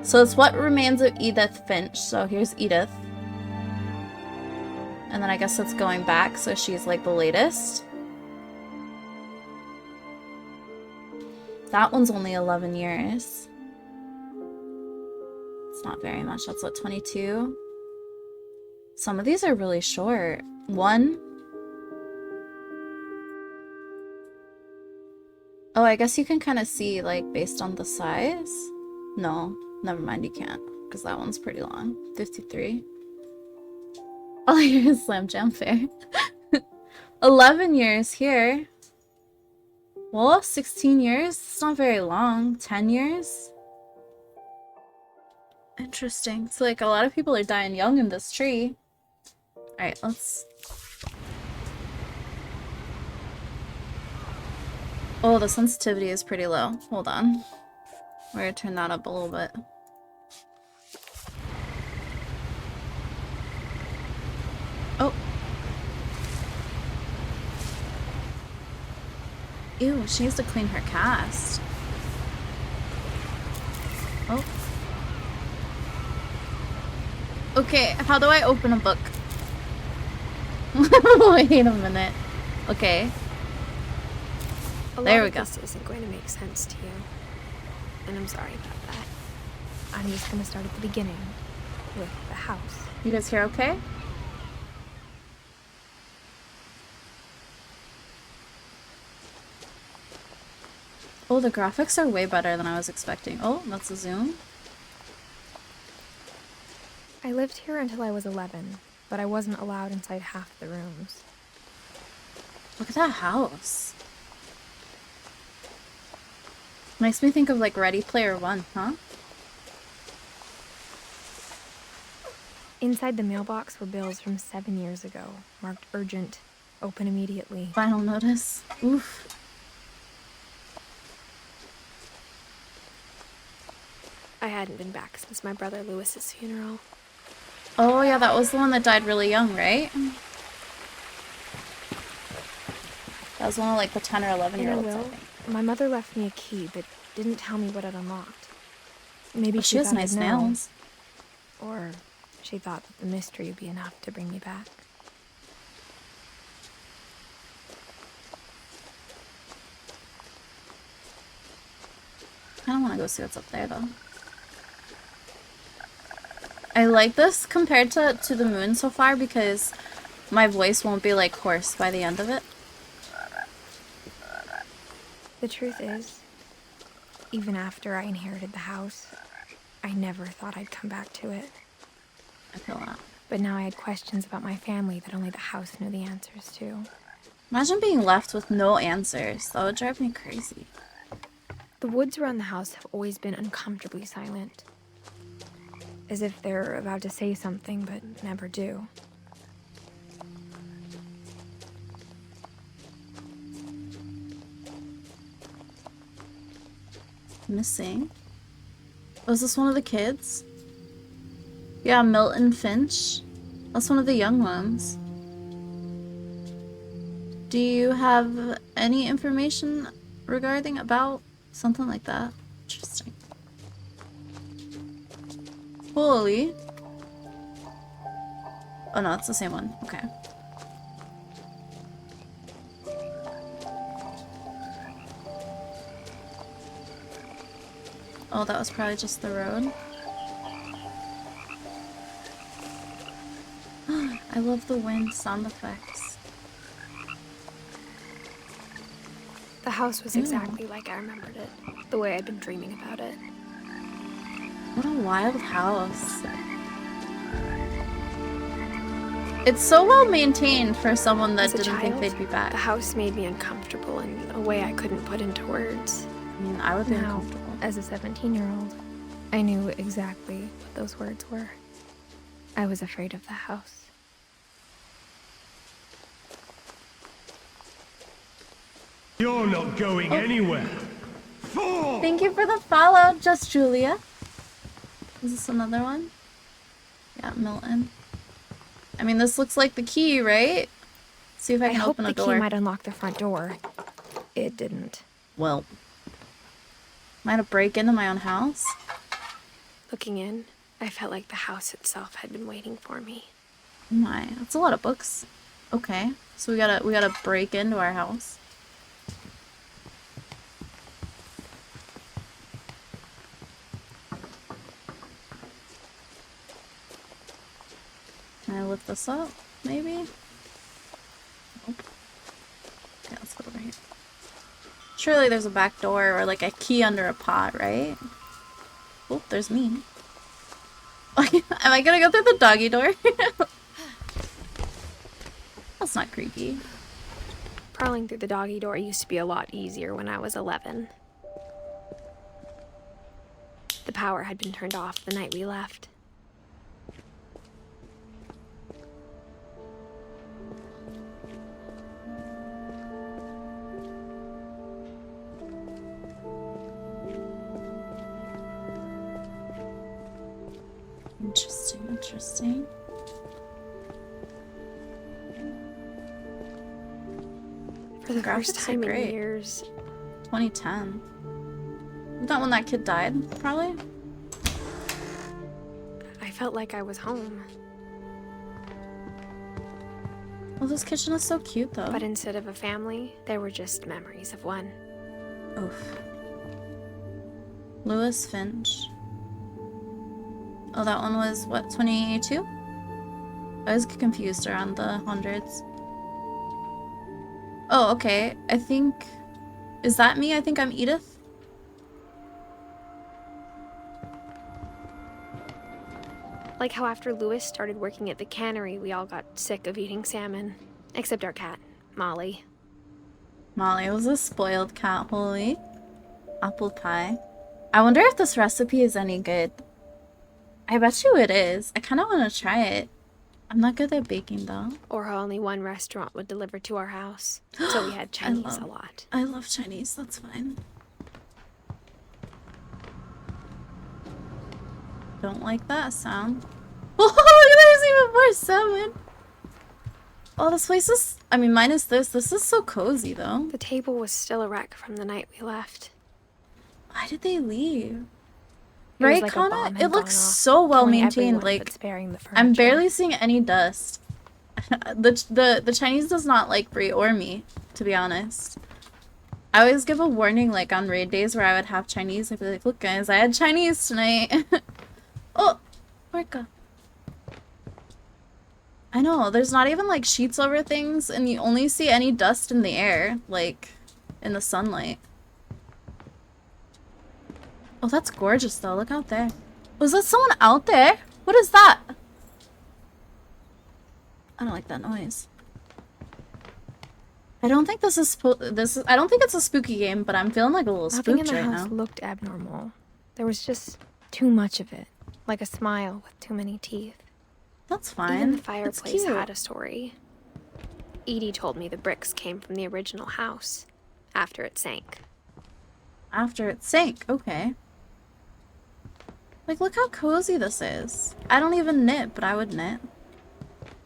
So it's What Remains of Edith Finch. So here's Edith. And then I guess it's going back, so she's like the latest. That one's only 11 years. It's not very much. That's what, 22? Some of these are really short. One. Oh, I guess you can kind of see, like, based on the size. No, never mind, you can't, because that one's pretty long. 53. Oh, here's Slam Jam Fair. 11 years here. Well, 16 years? It's not very long. 10 years? Interesting. So, like, a lot of people are dying young in this tree. Alright, let's... Oh, the sensitivity is pretty low. Hold on. We're gonna turn that up a little bit. Oh. Ew, she needs to clean her cast. Oh. Okay, how do I open a book? Wait a minute. Okay. There we go. This isn't going to make sense to you. And I'm sorry about that. I'm just going to start at the beginning. With the house. You guys hear okay? Oh, the graphics are way better than I was expecting. Oh, that's a zoom. I lived here until I was 11, but I wasn't allowed inside half the rooms. Look at that house. Makes me think of like Ready Player One, huh? Inside the mailbox were bills from 7 years ago, marked urgent, open immediately. Final notice. Oof. I hadn't been back since my brother Lewis's funeral. Oh yeah, that was the one that died really young, right? That was one of like the 10 or 11-year-olds, I think. My mother left me a key, but didn't tell me what it unlocked. Maybe she has nice nails. Or she thought that the mystery would be enough to bring me back. I don't want to go see what's up there, though. I like this compared to the moon so far because my voice won't be like hoarse by the end of it. The truth is, even after I inherited the house, I never thought I'd come back to it. I feel that. But now I had questions about my family that only the house knew the answers to. Imagine being left with no answers. That would drive me crazy. The woods around the house have always been uncomfortably silent. As if they're about to say something, but never do. Missing? Was this one of the kids? Yeah, Milton Finch. That's one of the young ones. Do you have any information regarding about something like that? Interesting. Holy. Oh no, it's the same one. Okay. Oh, that was probably just the road. I love the wind sound effects. The house was exactly like I remembered it, the way I'd been dreaming about it. What a wild house. It's so well maintained for someone that didn't think they'd be back. The house made me uncomfortable in a way I couldn't put into words. I mean, I would be uncomfortable. As a 17-year-old, I knew exactly what those words were. I was afraid of the house. You're not going anywhere. Thank you for the follow, Just Julia. Is this another one? Yeah, Milton. I mean, this looks like the key, right? See if I can open a door. I hope the key might unlock the front door. It didn't. Well, might have break into my own house. Looking in, I felt like the house itself had been waiting for me. My, that's a lot of books. Okay, so we gotta break into our house. Can I lift this up? Maybe? Nope. Okay, let's go over here. Surely there's a back door or like a key under a pot, right? Oh, there's me. Am I gonna go through the doggy door? That's not creepy. Prowling through the doggy door used to be a lot easier when I was 11. The power had been turned off the night we left. Interesting, interesting. For the first Graphics are time in great. years, 2010. Is that when that kid died? Probably? I felt like I was home. Well, this kitchen is so cute, though. But instead of a family, there were just memories of one. Oof. Lewis Finch. Oh, that one was, what, 22? I was confused around the hundreds. Oh, okay. I think... Is that me? I think I'm Edith. Like how after Lewis started working at the cannery, we all got sick of eating salmon. Except our cat, Molly. Molly was a spoiled cat, holy. Apple pie. I wonder if this recipe is any good. I bet you it is. I kind of want to try it. I'm not good at baking, though. Or how only one restaurant would deliver to our house. So we had Chinese a lot. I love Chinese. That's fine. Don't like that sound. Oh, there's even more salmon. Oh, this place is... I mean, minus this. This is so cozy, though. The table was still a wreck from the night we left. Why did they leave? It was Right, like a Kana? bomb had It looks gone off, so well killing maintained. everyone, Like, but sparing the I'm furniture. barely seeing any dust. The Chinese does not like Brie or me, to be honest. I always give a warning, like, on raid days where I would have Chinese. I'd be like, look, guys, I had Chinese tonight. Oh, Orca. I know, there's not even, like, sheets over things, and you only see any dust in the air, like, in the sunlight. Oh, that's gorgeous, though. Look out there. Was that someone out there? What is that? I don't like that noise. I don't think this is I don't think it's a spooky game, but I'm feeling like a little Nothing in spooked the right house now. looked abnormal. There was just too much of it. Like a smile with too many teeth. That's fine. Even the It's fireplace cute. had a story. Edie told me the bricks came from the original house. After it sank. After it sank. Okay. Like, look how cozy this is. I don't even knit, but I would knit.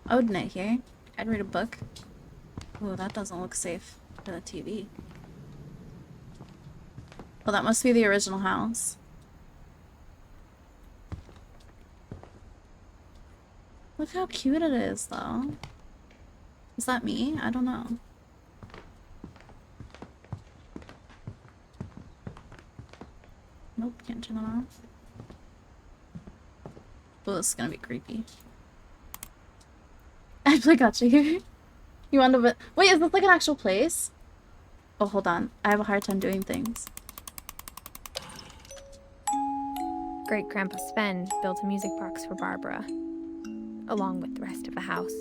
I would knit here. I'd read a book. Oh, that doesn't look safe for the TV. Well, that must be the original house. Look how cute it is, though. Is that me? I don't know. Nope, can't turn that off. Oh, this is gonna be creepy. I actually got you here. You want to bit. Wait, is this like an actual place? Oh, hold on. I have a hard time doing things. Great Grandpa Sven built a music box for Barbara, along with the rest of the house.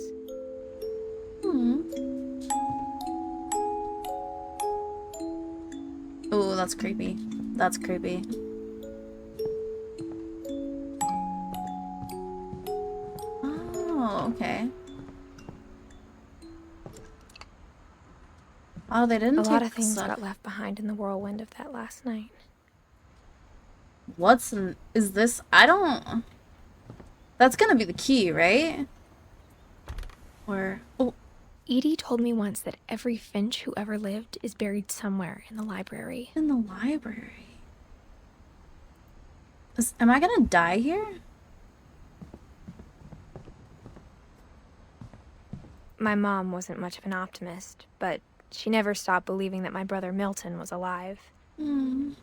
Hmm. Oh, that's creepy. That's creepy. Oh, okay. Oh, they didn't A take lot of things stuff. got left behind in the whirlwind of that last night. Is this? I don't... That's gonna be the key, right? Or... Oh, Edie told me once that every Finch who ever lived is buried somewhere in the library. in the library. Am I gonna die here? My mom wasn't much of an optimist, but she never stopped believing that my brother Milton was alive.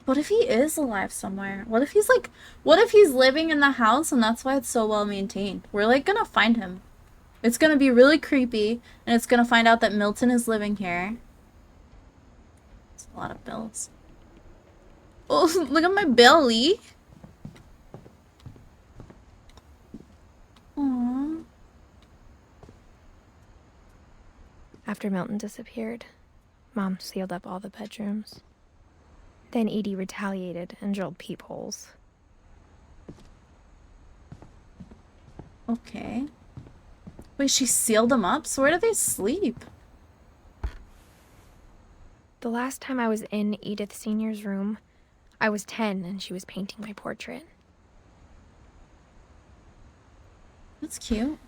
What if he is alive somewhere? What if he's like, what if he's living in the house and that's why it's so well maintained? We're like gonna find him. It's gonna be really creepy and it's gonna find out that Milton is living here. It's a lot of bills. Oh, look at my belly. Aww. After Milton disappeared, Mom sealed up all the bedrooms. Then Edie retaliated and drilled peepholes. Okay. Wait, she sealed them up? So where do they sleep? The last time I was in Edith Sr.'s room, I was 10 and she was painting my portrait. That's cute.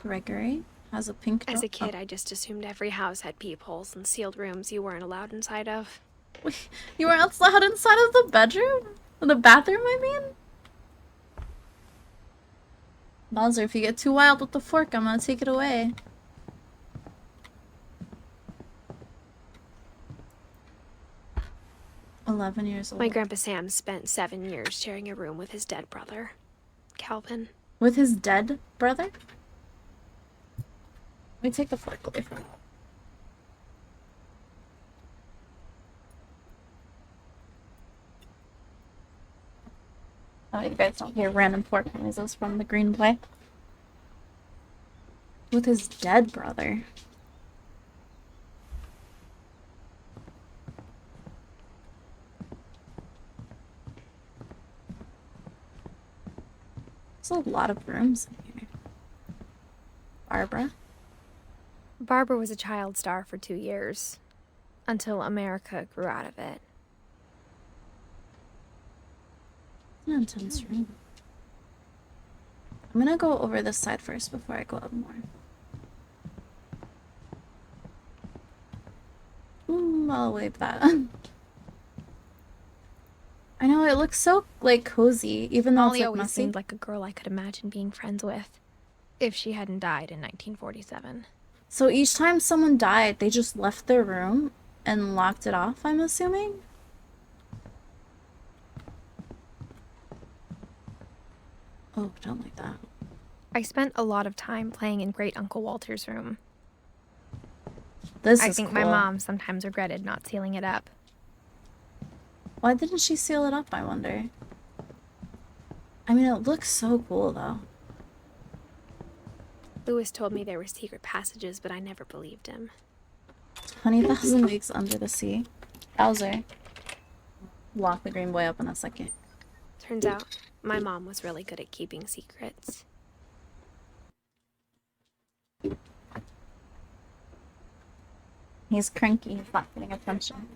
Gregory has a pink As a dog. kid, I just assumed every house had peepholes and sealed rooms you weren't allowed inside of. Wait, you were outside inside of the bedroom? The bathroom, I mean? Bowser, if you get too wild with the fork, I'm gonna take it away. $11 old. My Grandpa Sam spent 7 years sharing a room with his dead brother, Calvin. With his dead brother? Let me take the fork away from him. Oh, you guys don't hear random fork noises from the green boy. With his dead brother. There's a lot of rooms in here. Barbara? Barbara was a child star for 2 years, until America grew out of it. It's an intense room. I'm gonna go over this side first before I go up more. I'll wave that. I know, it looks so, like, cozy, even though Molly it's, like, always messy. seemed like a girl I could imagine being friends with, if she hadn't died in 1947. So each time someone died, they just left their room and locked it off, I'm assuming? Oh, don't like that. I spent a lot of time playing in Great Uncle Walter's room. This I is think cool. my mom sometimes regretted not sealing it up. Why didn't she seal it up, I wonder? I mean, it looks so cool, though. Lewis told me there were secret passages, but I never believed him. 20,000 Leagues Under the Sea. Bowser. Lock the green boy up in a second. Turns out, my mom was really good at keeping secrets. He's cranky. He's not getting attention.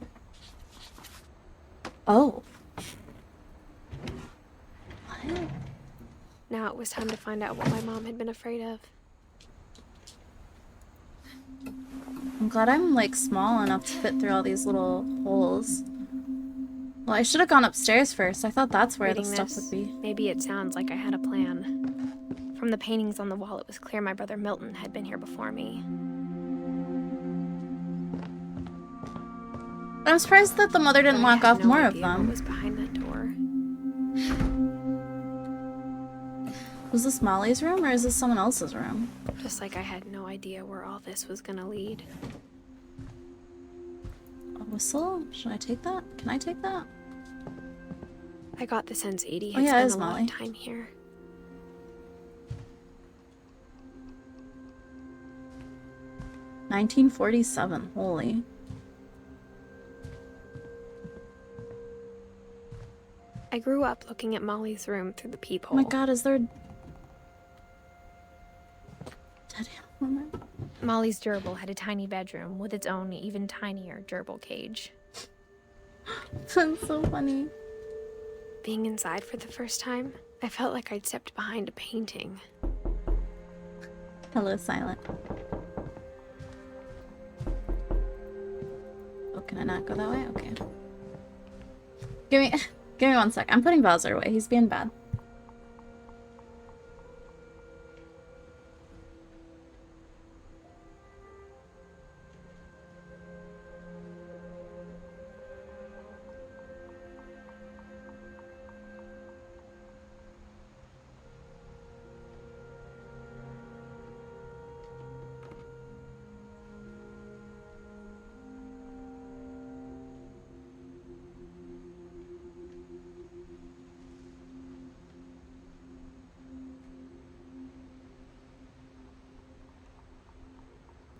Oh. What? Now it was time to find out what my mom had been afraid of. I'm glad I'm, like, small enough to fit through all these little holes. Well, I should have gone upstairs first. I thought that's where the Reading stuff this, would be. maybe it sounds like I had a plan. From the paintings on the wall, it was clear my brother Milton had been here before me. I'm surprised that the mother didn't But I lock had off no more of idea what them. was behind that door. Was this Molly's room or is this someone else's room? Just like I had no idea where all this was gonna lead. A whistle? Should I take that? Can I take that? I got the sense Edie Oh, had yeah, it spent is a lot Molly. of time here. 1947. Holy. I grew up looking at Molly's room through the Oh peephole. my god, is there... Dead animal? Molly's gerbil had a tiny bedroom with its own even tinier gerbil cage. That's so funny. Being inside for the first time, I felt like I'd stepped behind a painting. Hello, Silent. Oh, can I not go that way? Okay. Give me, give me 1 sec. I'm putting Bowser away. He's being bad.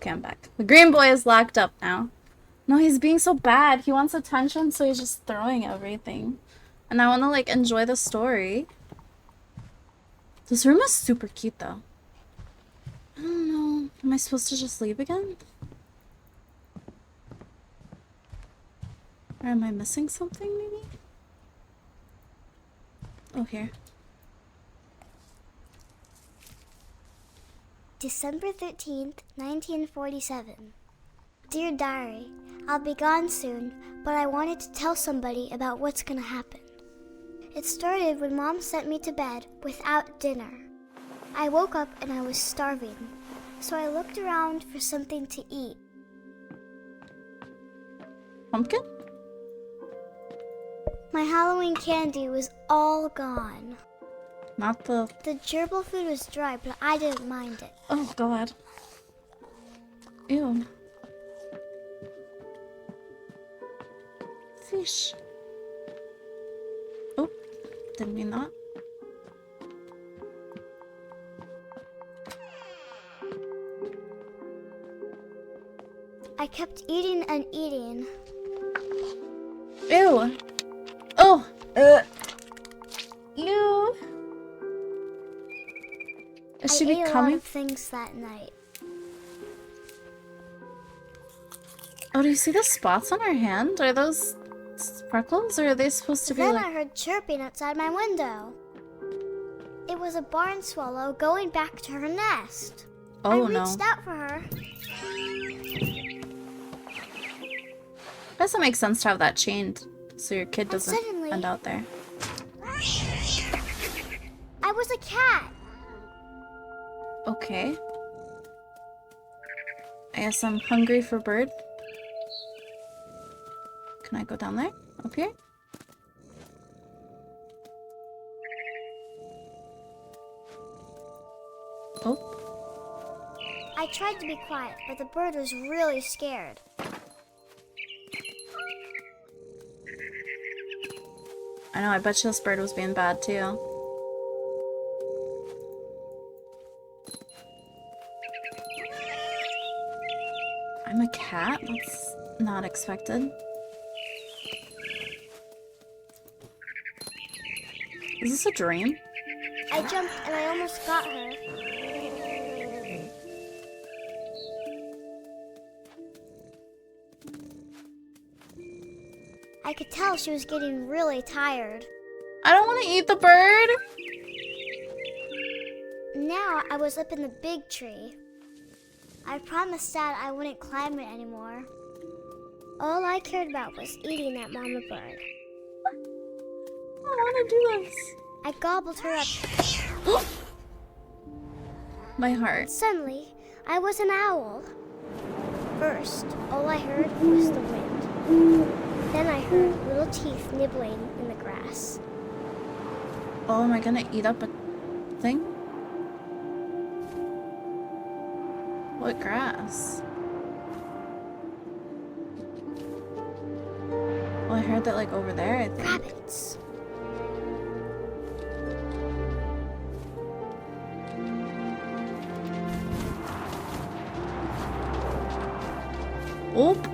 Okay, I'm back. The green boy is locked up now. No, he's being so bad. He wants attention, so he's just throwing everything. And I want to, like, enjoy the story. This room is super cute, though. I don't know. Am I supposed to just leave again? Or am I missing something, maybe? Oh, here. December 13th, 1947. Dear Diary, I'll be gone soon, but I wanted to tell somebody about what's gonna happen. It started when Mom sent me to bed without dinner. I woke up and I was starving, so I looked around for something to eat. Pumpkin? My Halloween candy was all gone. Not the... The gerbil food was dry, but I didn't mind it. Oh, God. Ew. Fish. Oh, didn't mean that. I kept eating and eating. Ew. Oh. Ew. Is she I ate a lot becoming? of things that night. Oh, do you see the spots on her hand? Are those sparkles, or are they supposed to be Then like... I heard chirping outside my window. It was a barn swallow going back to her nest. Oh, I no. reached out for her. Doesn't make sense to have that chained, so your kid doesn't suddenly- end out there. I was a cat. Okay. I guess I'm hungry for bird. Can I go down there? Up here? Oh. I tried to be quiet, but the bird was really scared. I know, I bet you this bird was being bad too. I'm a cat? That's not expected. Is this a dream? I jumped and I almost got her. I could tell she was getting really tired. I don't want to eat the bird! Now I was up in the big tree. I promised Dad I wouldn't climb it anymore. All I cared about was eating that mama bird. I want to do this. I gobbled her up. My heart. Suddenly, I was an owl. First, all I heard was the wind. Then I heard little teeth nibbling in the grass. Oh, am I gonna eat up a thing? What grass? Well, I heard that like over there, I think. Rabbits. Oop.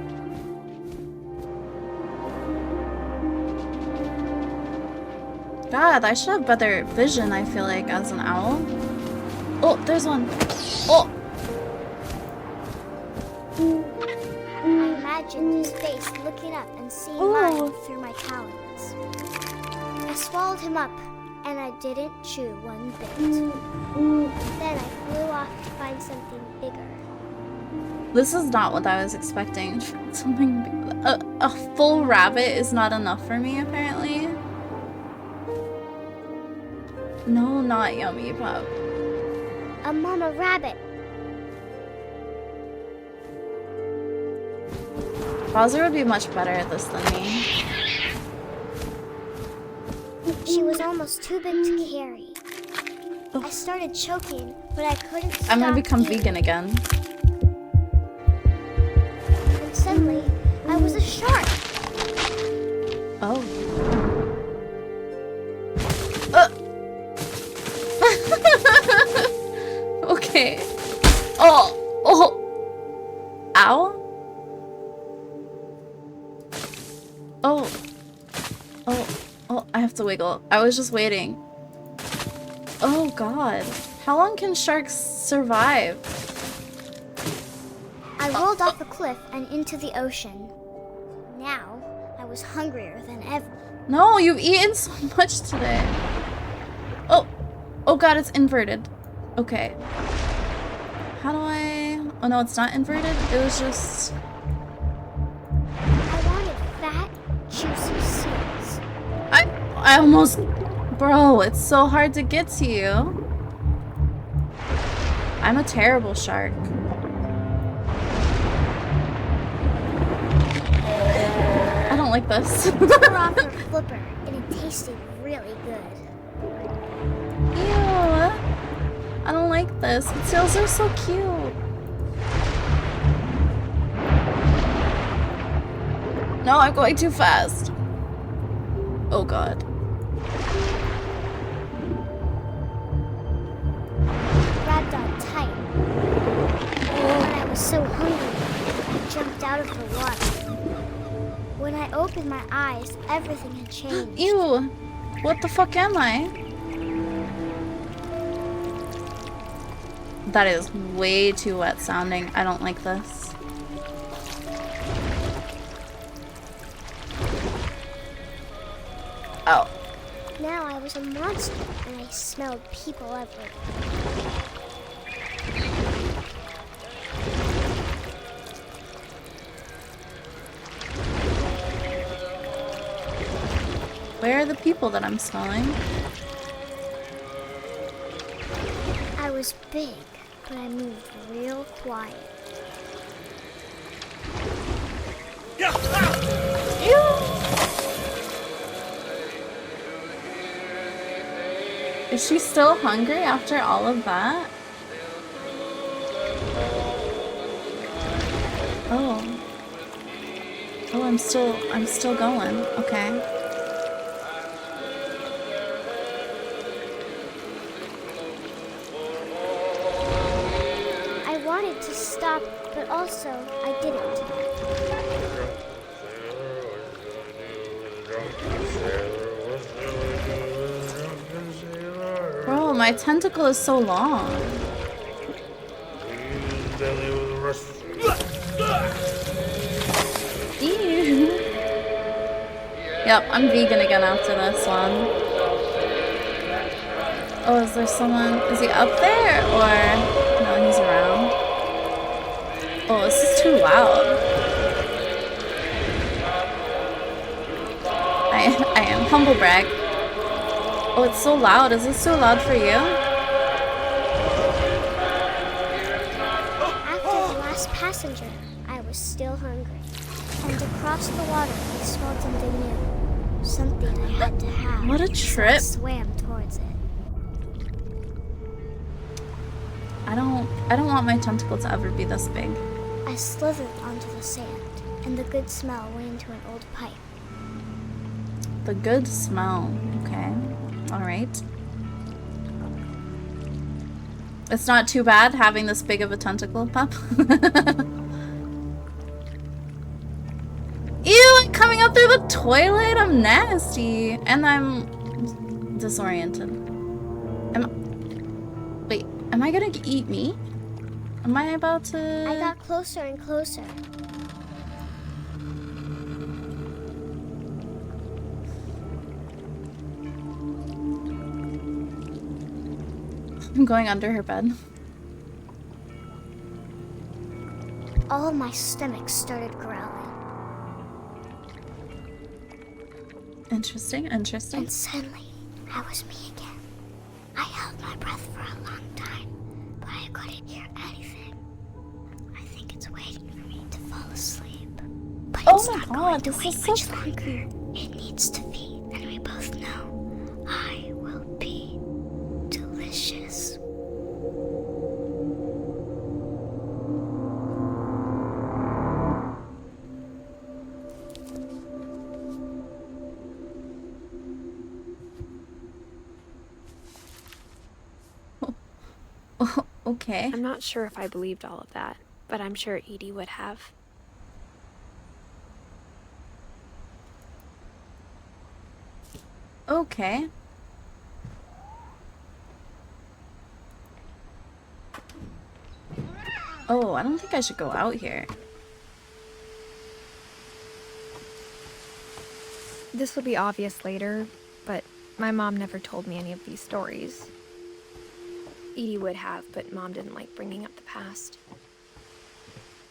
God, I should have better vision, I feel like, as an owl. Oh, there's one. Oh! I imagined his face looking up and seeing mine through my talons. I swallowed him up, and I didn't chew one bit. Then I flew off to find something bigger. This is not what I was expecting. Something a full rabbit is not enough for me, apparently. No, not yummy pup. A mama rabbit. Bowser would be much better at this than me. She was almost too big to carry. I started choking, but I couldn't stop. I'm gonna become eating. vegan again. And suddenly, I was a shark. Oh. Okay. Oh. Ow. Oh, I have to wiggle. I was just waiting. Oh god. How long can sharks survive? I rolled off the cliff and into the ocean. Now, I was hungrier than ever. No, you've eaten so much today. Oh god, it's inverted. Okay. How do I... Oh no, it's not inverted. It was just... I wanted fat, juicy seeds. I almost... Bro, it's so hard to get to you. I'm a terrible shark. I don't like this. Tore off her flipper, and it tasted really good. Ew. I don't like this. The tails are so cute. No, I'm going too fast. Oh god. Grabbed on tight. When I was so hungry, I jumped out of the water. When I opened my eyes, everything had changed. Ew. What the fuck am I? That is way too wet sounding. I don't like this. Oh. Now I was a monster, and I smelled people everywhere. Where are the people that I'm smelling? I was big, but I moved real quiet. Is she still hungry after all of that? Oh. Oh, I'm still going. Okay. I wanted to stop, but also I didn't. Bro, my tentacle is so long. Ew. Yep, I'm vegan again after this one. Oh, is there someone? Is he up there? Or... No, he's around. Oh, this is too loud. I am. Humble brag. Oh, it's so loud. Is this so loud for you? After the last passenger, I was still hungry. And across the water, I smelled something new. Something I had to have. What a So I trip. swam towards it. I don't want my tentacle to ever be this big. I slithered onto the sand, and the good smell went into an old pipe. The good smell. Okay. Alright. It's not too bad having this big of a tentacle, pup. Ew, I'm coming up through the toilet. I'm nasty. And I'm disoriented. Wait, am I gonna eat me? Am I about to... I got closer and closer. I'm going under her bed. all of my stomach started growling. Interesting, interesting. And suddenly, I was me again. I held my breath for a long time, but I couldn't hear anything. I think it's waiting for me to fall asleep. But Oh it's my not god, going to this wait is so much longer. creepy. It needs to feed, and we both know I will be delicious. Oh, okay. I'm not sure if I believed all of that, but I'm sure Edie would have. Okay. Oh, I don't think I should go out here. This will be obvious later, but my mom never told me any of these stories. Edie would have, but Mom didn't like bringing up the past.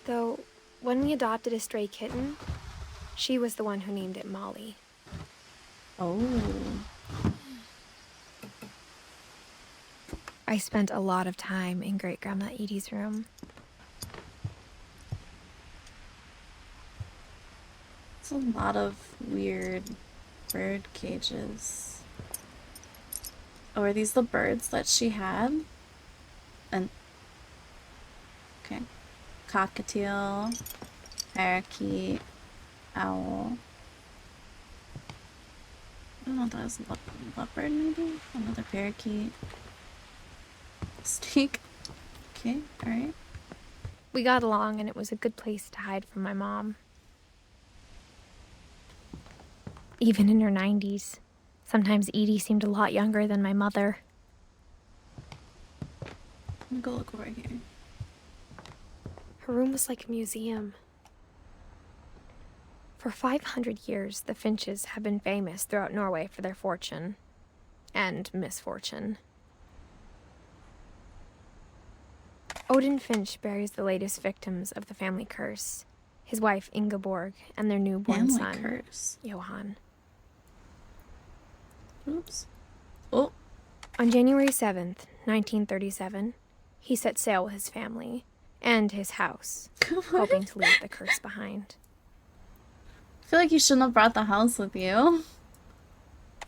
Though, when we adopted a stray kitten, she was the one who named it Molly. Oh. I spent a lot of time in Great-Grandma Edie's room. It's a lot of weird bird cages. Oh, are these the birds that she had? And okay. Cockatiel, parakeet, owl. I don't know if that was a leopard maybe? Another parakeet. Snake. Okay, alright. We got along, and it was a good place to hide from my mom. Even in her 90s, sometimes Edie seemed a lot younger than my mother. I'm gonna go look over here. Her room was like a museum. For 500 years, the Finches have been famous throughout Norway for their fortune and misfortune. Odin Finch buries the latest victims of the family curse, his wife Ingeborg and their newborn Family son, curse. Johan. Oops. Oh. On January 7th, 1937, he set sail with his family and his house, hoping to leave the curse behind. I feel like you shouldn't have brought the house with you.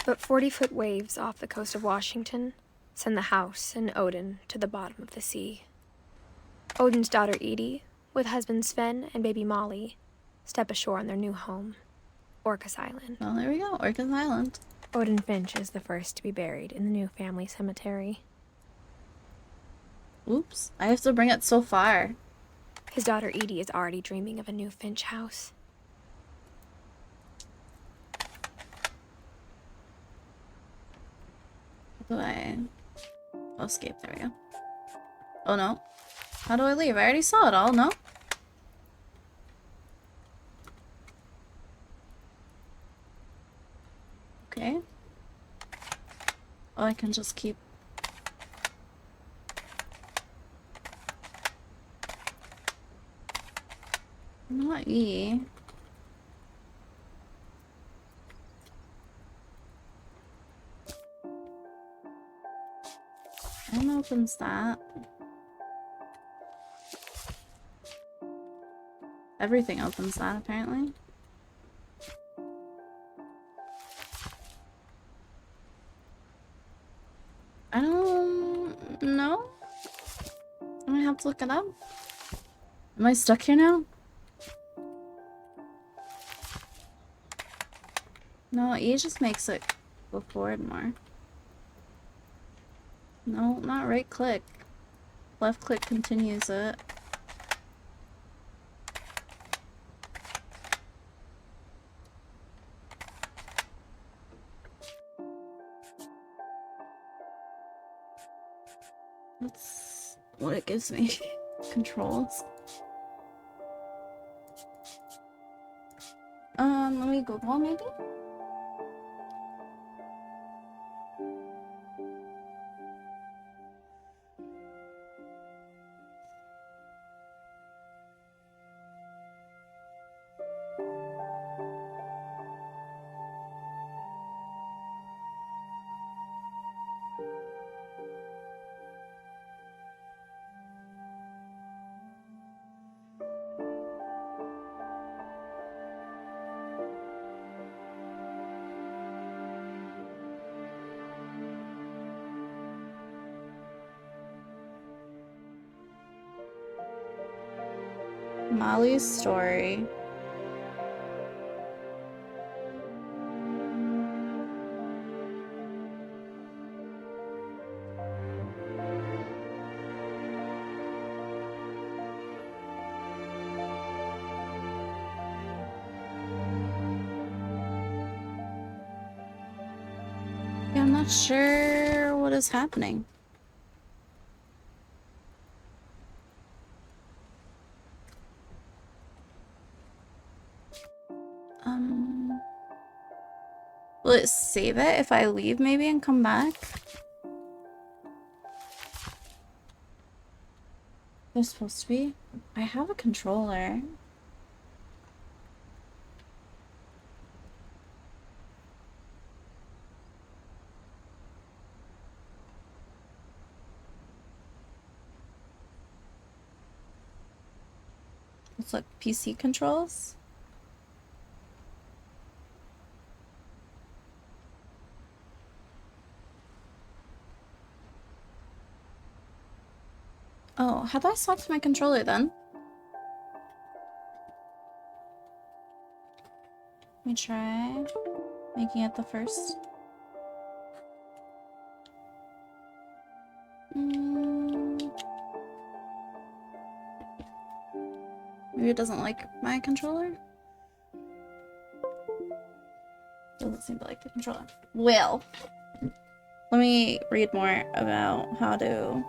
But 40-foot waves off the coast of Washington send the house and Odin to the bottom of the sea. Odin's daughter Edie, with husband Sven and baby Molly, step ashore on their new home, Orcas Island. Well, there we go. Orcas Island. Odin Finch is the first to be buried in the new family cemetery. Oops. I have to bring it so far. His daughter Edie is already dreaming of a new Finch house. How do I... Oh, escape. There we go. Oh, no. How do I leave? I already saw it all, no? Okay. Oh, I can just keep... Not E. And opens that. Everything opens that, apparently. I don't know. I'm gonna have to look it up. Am I stuck here now? No, E just makes it go forward more. No, not right click. Left click continues it. That's what it gives me. Controls. Let me Google maybe? Molly's story. Yeah, I'm not sure what is happening. Will it save it if I leave maybe and come back? They're supposed to be. I have a controller. Let's look. PC controls. Oh, how do I swap to my controller then? Let me try making it the first. Maybe it doesn't like my controller? Doesn't seem to like the controller. Well, let me read more about how to...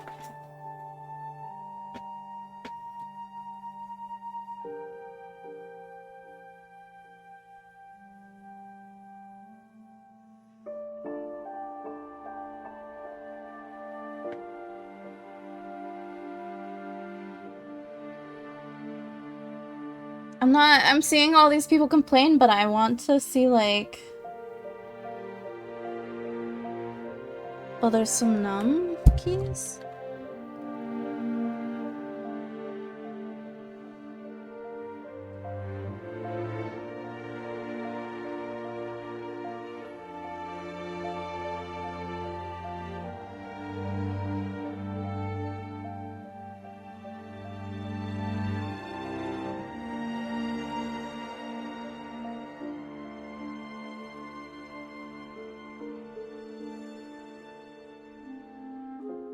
I'm seeing all these people complain, but I want to see, like... Oh, there's some num keys?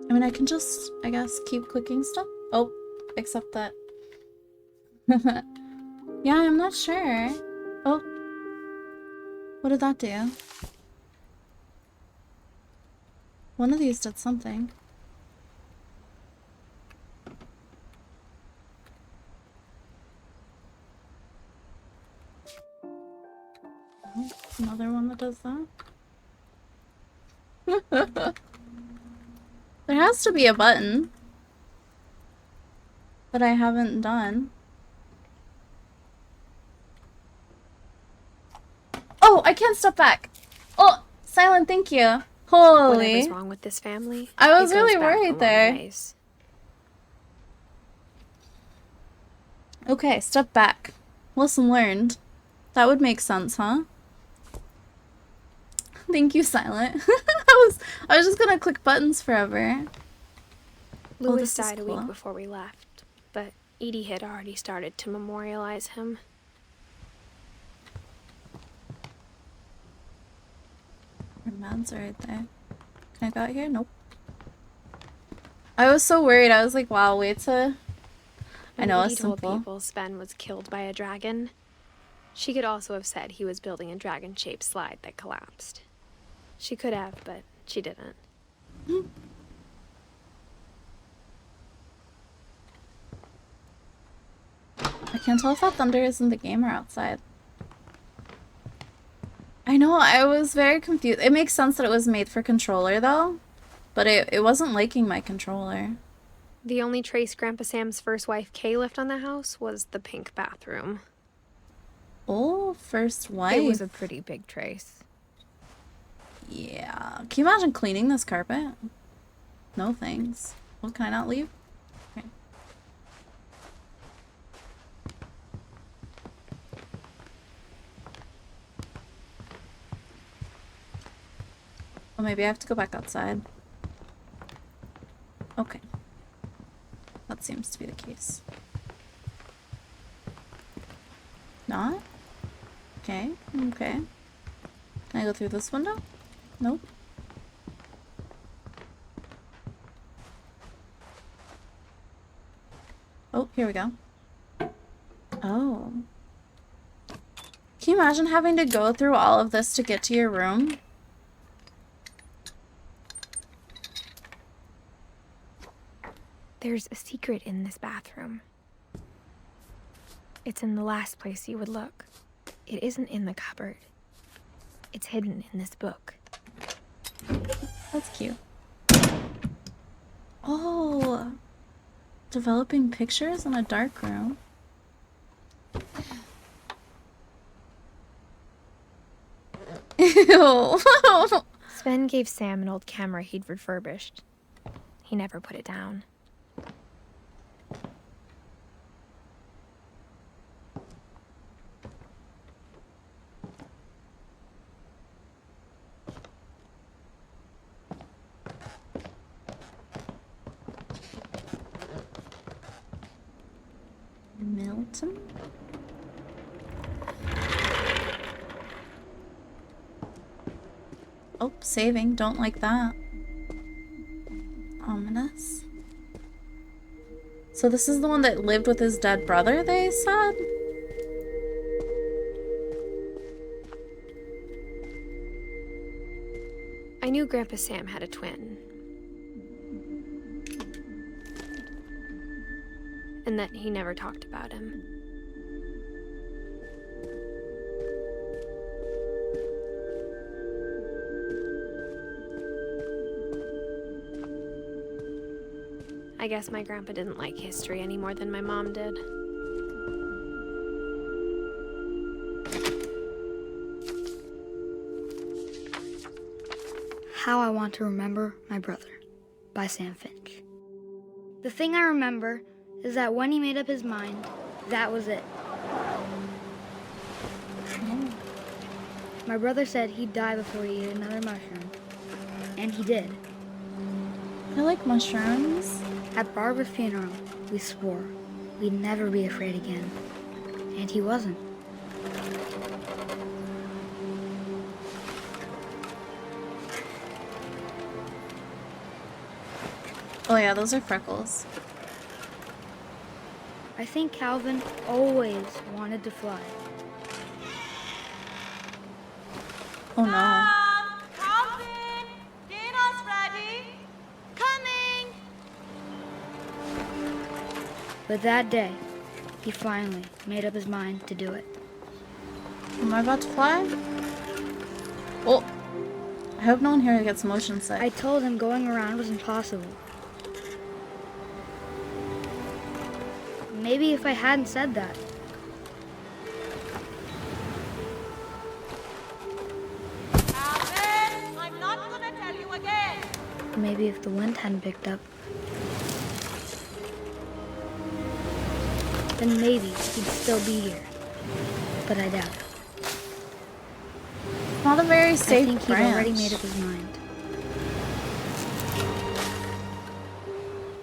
I mean, I can just, I guess, keep clicking stuff. Oh, except that. Yeah, I'm not sure. Oh. What did that do? One of these did something. Oh, another one that does that. There has to be a button that I haven't done. Oh, I can't step back. Oh, Silent, thank you. Holy. Whatever's wrong with this family, I was it goes really back a worried long there. ways. Okay, step back. Lesson learned. That would make sense, huh? Thank you, Silent. I was just gonna click buttons forever. Louis died a week before we left, but Edie had already started to memorialize him. Your meds are right there. Can I go out here? Nope. I was so worried. I was like, wow, wait to... I know, it's simple. Told people Sven was killed by a dragon. She could also have said he was building a dragon-shaped slide that collapsed. She could have, but she didn't. I can't tell if that thunder is in the game or outside. I know, I was very confused. It makes sense that it was made for controller, though. But it wasn't liking my controller. The only trace Grandpa Sam's first wife, Kay, left on the house was the pink bathroom. Oh, first wife. It was a pretty big trace. Yeah. Can you imagine cleaning this carpet? No thanks. Well, can I not leave? Okay. Oh, maybe I have to go back outside. Okay. That seems to be the case. Not? Okay, okay. Can I go through this window? Nope. Oh, here we go. Oh. Can you imagine having to go through all of this to get to your room? There's a secret in this bathroom. It's in the last place you would look. It isn't in the cupboard. It's hidden in this book. That's cute. Oh. Developing pictures in a dark room. Ew. Sven gave Sam an old camera he'd refurbished. He never put it down. Milton? Oh, saving. Don't like that. Ominous. So this is the one that lived with his dead brother, they said? I knew Grandpa Sam had a twin. And that he never talked about him. I guess my grandpa didn't like history any more than my mom did. How I Want to Remember My Brother by Sam Finch. The thing I remember is that when he made up his mind, that was it. My brother said he'd die before he ate another mushroom. And he did. I like mushrooms. At Barbara's funeral, we swore we'd never be afraid again. And he wasn't. Oh yeah, those are freckles. I think Calvin always wanted to fly. Oh no. Calvin, dinner's ready. Coming. But that day, he finally made up his mind to do it. Am I about to fly? Oh. I hope no one here gets motion sick. I told him going around was impossible. Maybe if I hadn't said that. Calvin, I'm not gonna tell you again. Maybe if the wind hadn't picked up. Then maybe he'd still be here. But I doubt. Not a very I safe think he'd branch. already made up his mind.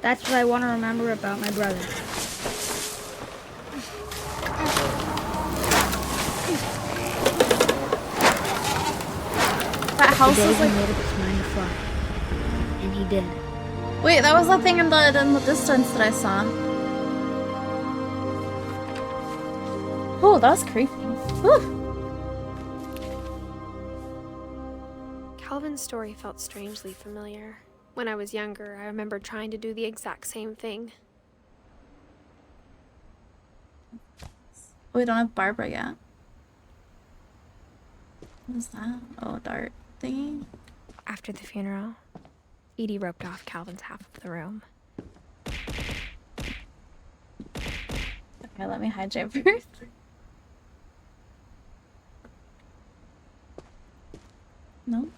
That's what I want to remember about my brother. That house The day is he like. made up his mind to fly. And he did. Wait, that was that thing in the distance that I saw. Oh, that was creepy. Whew. Calvin's story felt strangely familiar. When I was younger, I remember trying to do the exact same thing. Oh, we don't have Barbara yet. What is that? Oh, dart thingy. After the funeral, Edie roped off Calvin's half of the room. Okay, let me hydrate first. No?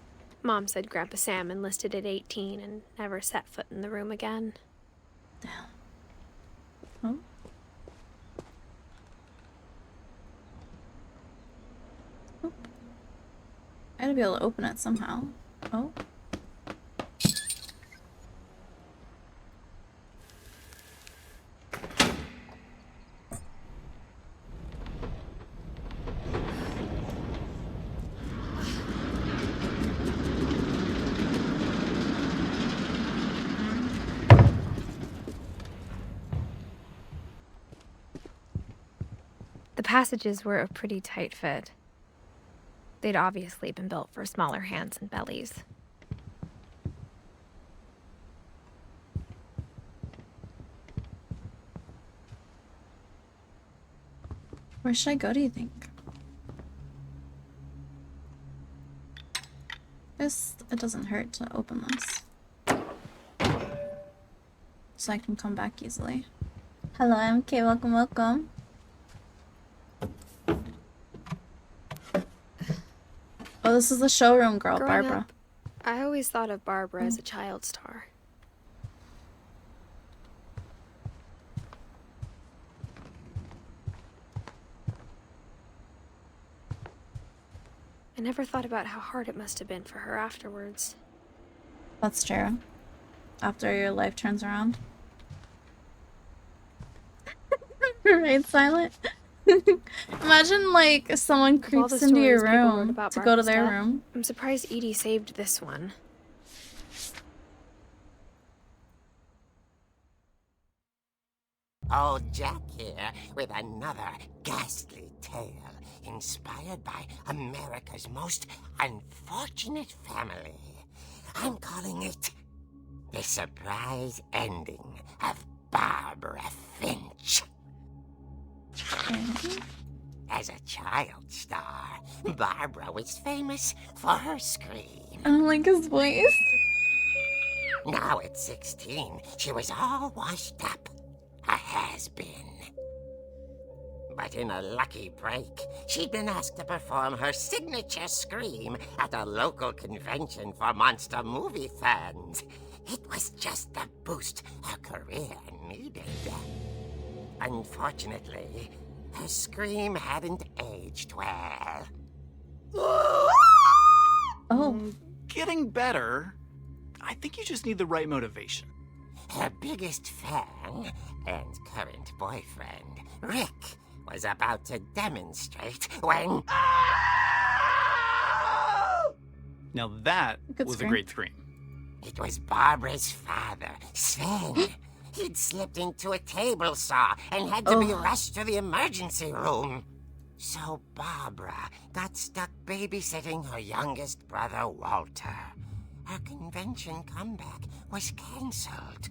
Mom said Grandpa Sam enlisted at 18 and never set foot in the room again. Damn. Oh. Oh. I gotta be able to open it somehow. Oh. passages were a pretty tight fit. They'd obviously been built for smaller hands and bellies. Where should I go, do you think? It doesn't hurt to open this. So I can come back easily. Hello, MK. Welcome, welcome. Oh, this is the showroom girl, Growing Barbara. up, I always thought of Barbara as a child star. I never thought about how hard it must have been for her afterwards. That's true. After your life turns around. Remain silent. Imagine like someone Of all the creeps into your stories people wrote room about to go to Barbara's their death, room. I'm surprised Edie saved this one. Old Jack here with another ghastly tale inspired by America's most unfortunate family. I'm calling it The Surprise Ending of Barbara Finch. As a child star, Barbara was famous for her scream. I don't like his voice. Now at 16, she was all washed up. A has-been. But in a lucky break, she'd been asked to perform her signature scream at a local convention for monster movie fans. It was just the boost her career needed. Unfortunately, her scream hadn't aged well. Oh. Getting better. I think you just need the right motivation. Her biggest fan and current boyfriend, Rick, was about to demonstrate when... Now that Good was scream. a great scream. It was Barbara's father, Sven. He'd slipped into a table saw and had to be rushed to the emergency room. So Barbara got stuck babysitting her youngest brother, Walter. Her convention comeback was cancelled.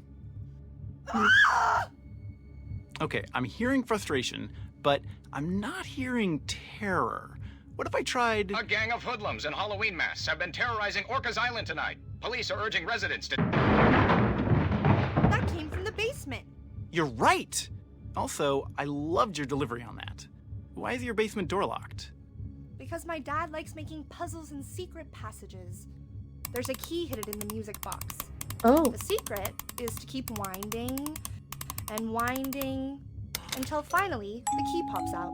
Okay, I'm hearing frustration, but I'm not hearing terror. What if I tried... A gang of hoodlums in Halloween masks have been terrorizing Orcas Island tonight. Police are urging residents to... That came from the basement. You're right! Also, I loved your delivery on that. Why is your basement door locked? Because my dad likes making puzzles and secret passages. There's a key hidden in the music box. Oh. The secret is to keep winding and winding until finally the key pops out.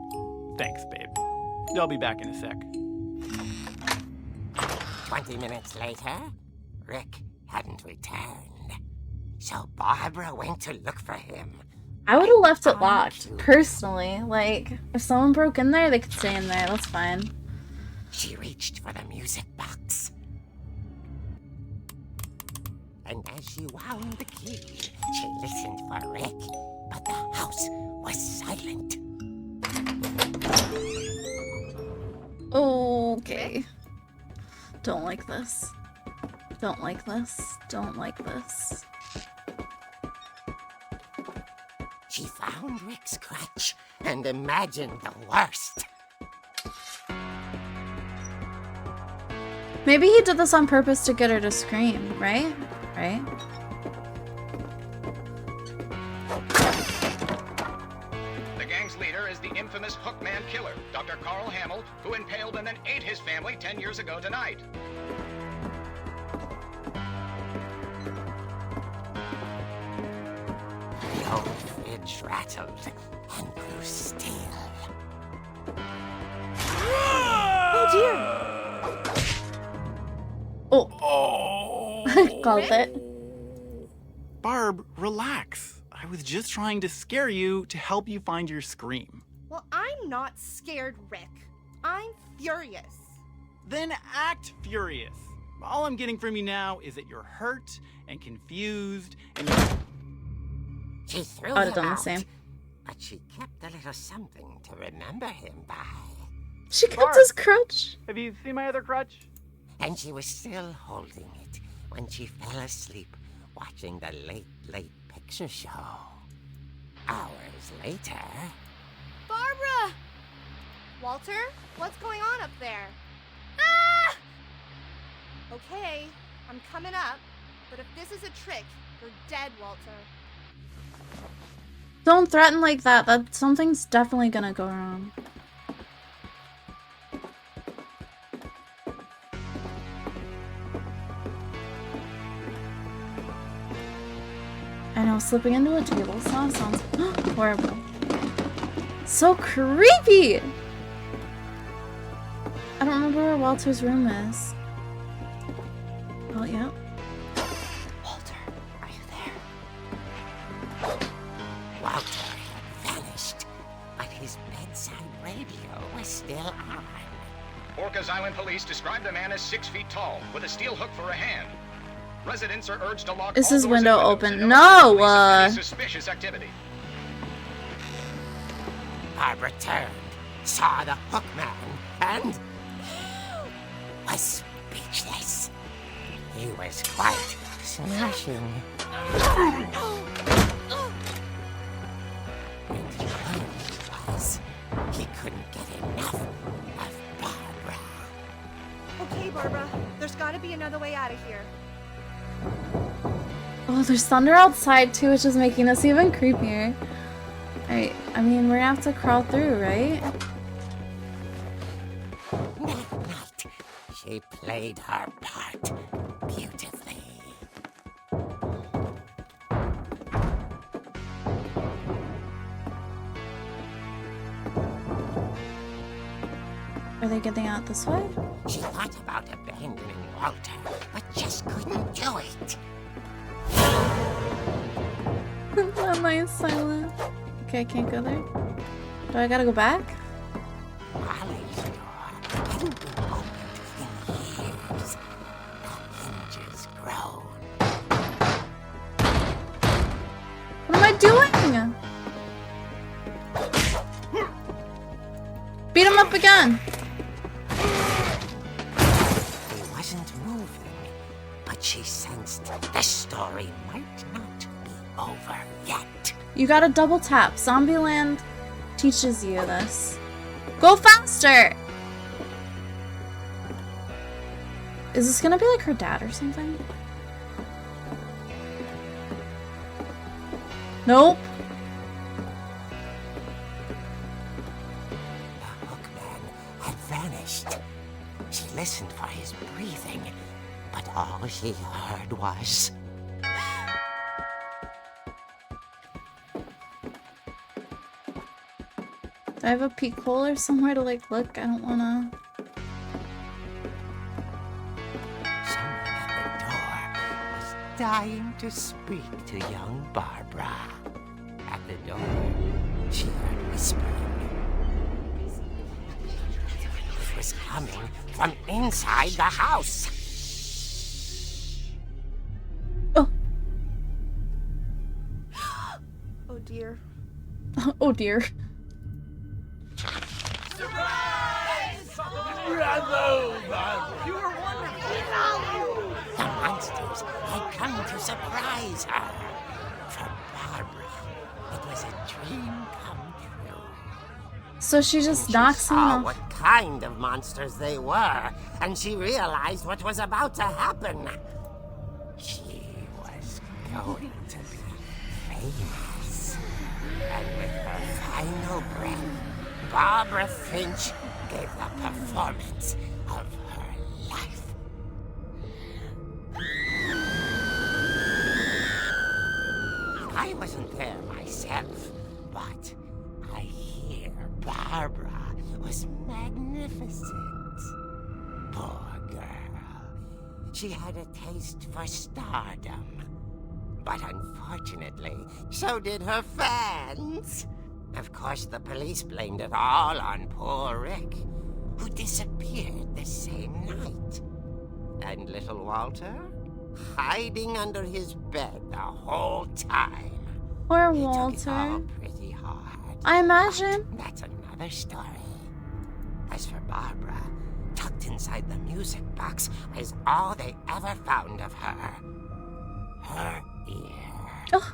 Thanks, babe. I'll be back in a sec. 20 minutes later, Rick hadn't returned. So Barbara went to look for him. I would have left it locked, personally. Like, if someone broke in there, they could stay in there. That's fine. She reached for the music box. And as she wound the key, she listened for Rick, but the house was silent. Okay. Don't like this. Don't like this. Don't like this. She found Rick's crutch and imagined the worst. Maybe he did this on purpose to get her to scream, right? Right? The gang's leader is the infamous Hookman killer, Dr. Carl Hamill, who impaled and then ate his family 10 years ago tonight. The old fridge rattled and grew still. Oh dear! Oh. Called it. Barb, relax. I was just trying to scare you to help you find your scream. Well, I'm not scared, Rick. I'm furious. Then act furious. All I'm getting from you now is that you're hurt and confused and She threw I would have him done the out. same. But she kept a little something to remember him by. She kept Barb. his crutch. Have you seen my other crutch? And she was still holding it when she fell asleep watching the late picture show. Hours later... Barbara! Walter, what's going on up there? Ah! Okay, I'm coming up, but if this is a trick, you're dead, Walter. Don't threaten like that. That something's definitely gonna go wrong. I know, slipping into a table saw sounds horrible. So creepy! I don't remember where Walter's room is. Oh, yeah. Walter, are you there? Walter had vanished, but his bedside radio was still on. Orcas Island police described the man as 6 feet tall, with a steel hook for a hand. Residents are urged to lock Is all his doors window and open? windows No! in any suspicious activity. Barbara turned, saw the hook man, and was speechless. He was quite smashing. And he was. He couldn't get enough of Barbara. Okay, Barbara, there's gotta be another way out of here. Oh, there's thunder outside too, which is making this even creepier. Alright, I mean, we're gonna have to crawl through, right? That night, she played her part beautifully. Are they getting out this way? She thought about abandoning Walter, but just couldn't do it. Am I silent? Okay, I can't go there. Do I gotta go back? Molly's door hadn't been opened in years. The hinges groaned. What am I doing? Beat him up again. He wasn't moving, but she sensed the story might not be over yet. You gotta double tap. Zombieland teaches you this. Go faster! Is this gonna be like her dad or something? Nope. The hookman had vanished. She listened for his breathing, but all she heard was... Do I have a peek hole or somewhere to like look? I don't wanna. Someone at the door was dying to speak to young Barbara. At the door, she heard whispering. It was coming from inside the house. Oh. Oh dear. Oh dear. The monsters had come to surprise her. For Barbara, it was a dream come true. So she just She knocks him saw off. what kind of monsters they were, and she realized what was about to happen. She was going to be famous. And with her final breath, Barbara Finch gave the performance of her life. I wasn't there myself, but I hear Barbara was magnificent. Poor girl. She had a taste for stardom. But unfortunately, so did her fans. Of course, the police blamed it all on poor Rick, who disappeared the same night. And little Walter? Hiding under his bed the whole time. Poor He took it all Walter. pretty hard. I imagine. That's another story. As for Barbara, tucked inside the music box is all they ever found of her. Her ear. Oh.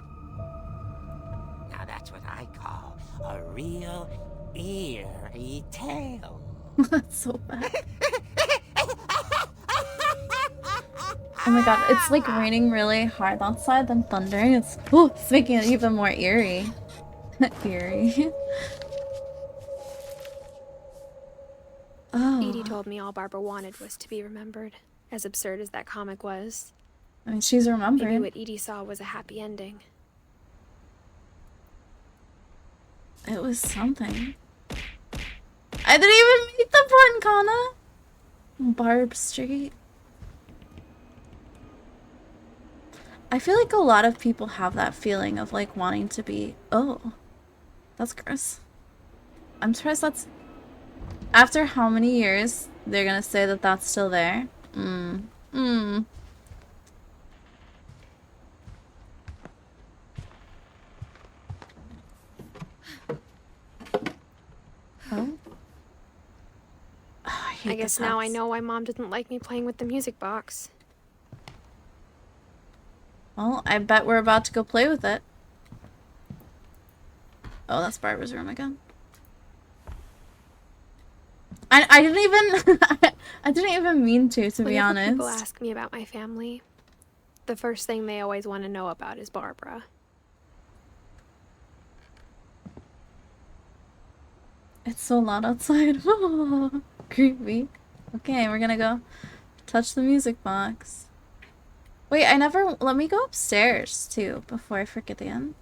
Now that's what I call a real eerie tale. That's so bad. Oh my god, it's like raining really hard outside, then thundering. It's making it even more eerie. Eerie. Oh. Edie told me all Barbara wanted was to be remembered, as absurd as that comic was. I mean, she's remembered. Maybe what Edie saw was a happy ending. It was something. I didn't even make the pun, Kana. Barb Street. I feel like a lot of people have that feeling of like wanting to be. Oh, that's gross. I'm surprised that's. After how many years they're gonna say that that's still there? Oh. I guess now I know why Mom didn't like me playing with the music box. Well, I bet we're about to go play with it. Oh, that's Barbara's room again. I didn't even I didn't even mean to be honest. People ask me about my family, the first thing they always want to know about is Barbara. It's so loud outside. Oh, creepy. Okay, we're gonna go touch the music box. Wait, let me go upstairs too before I forget again.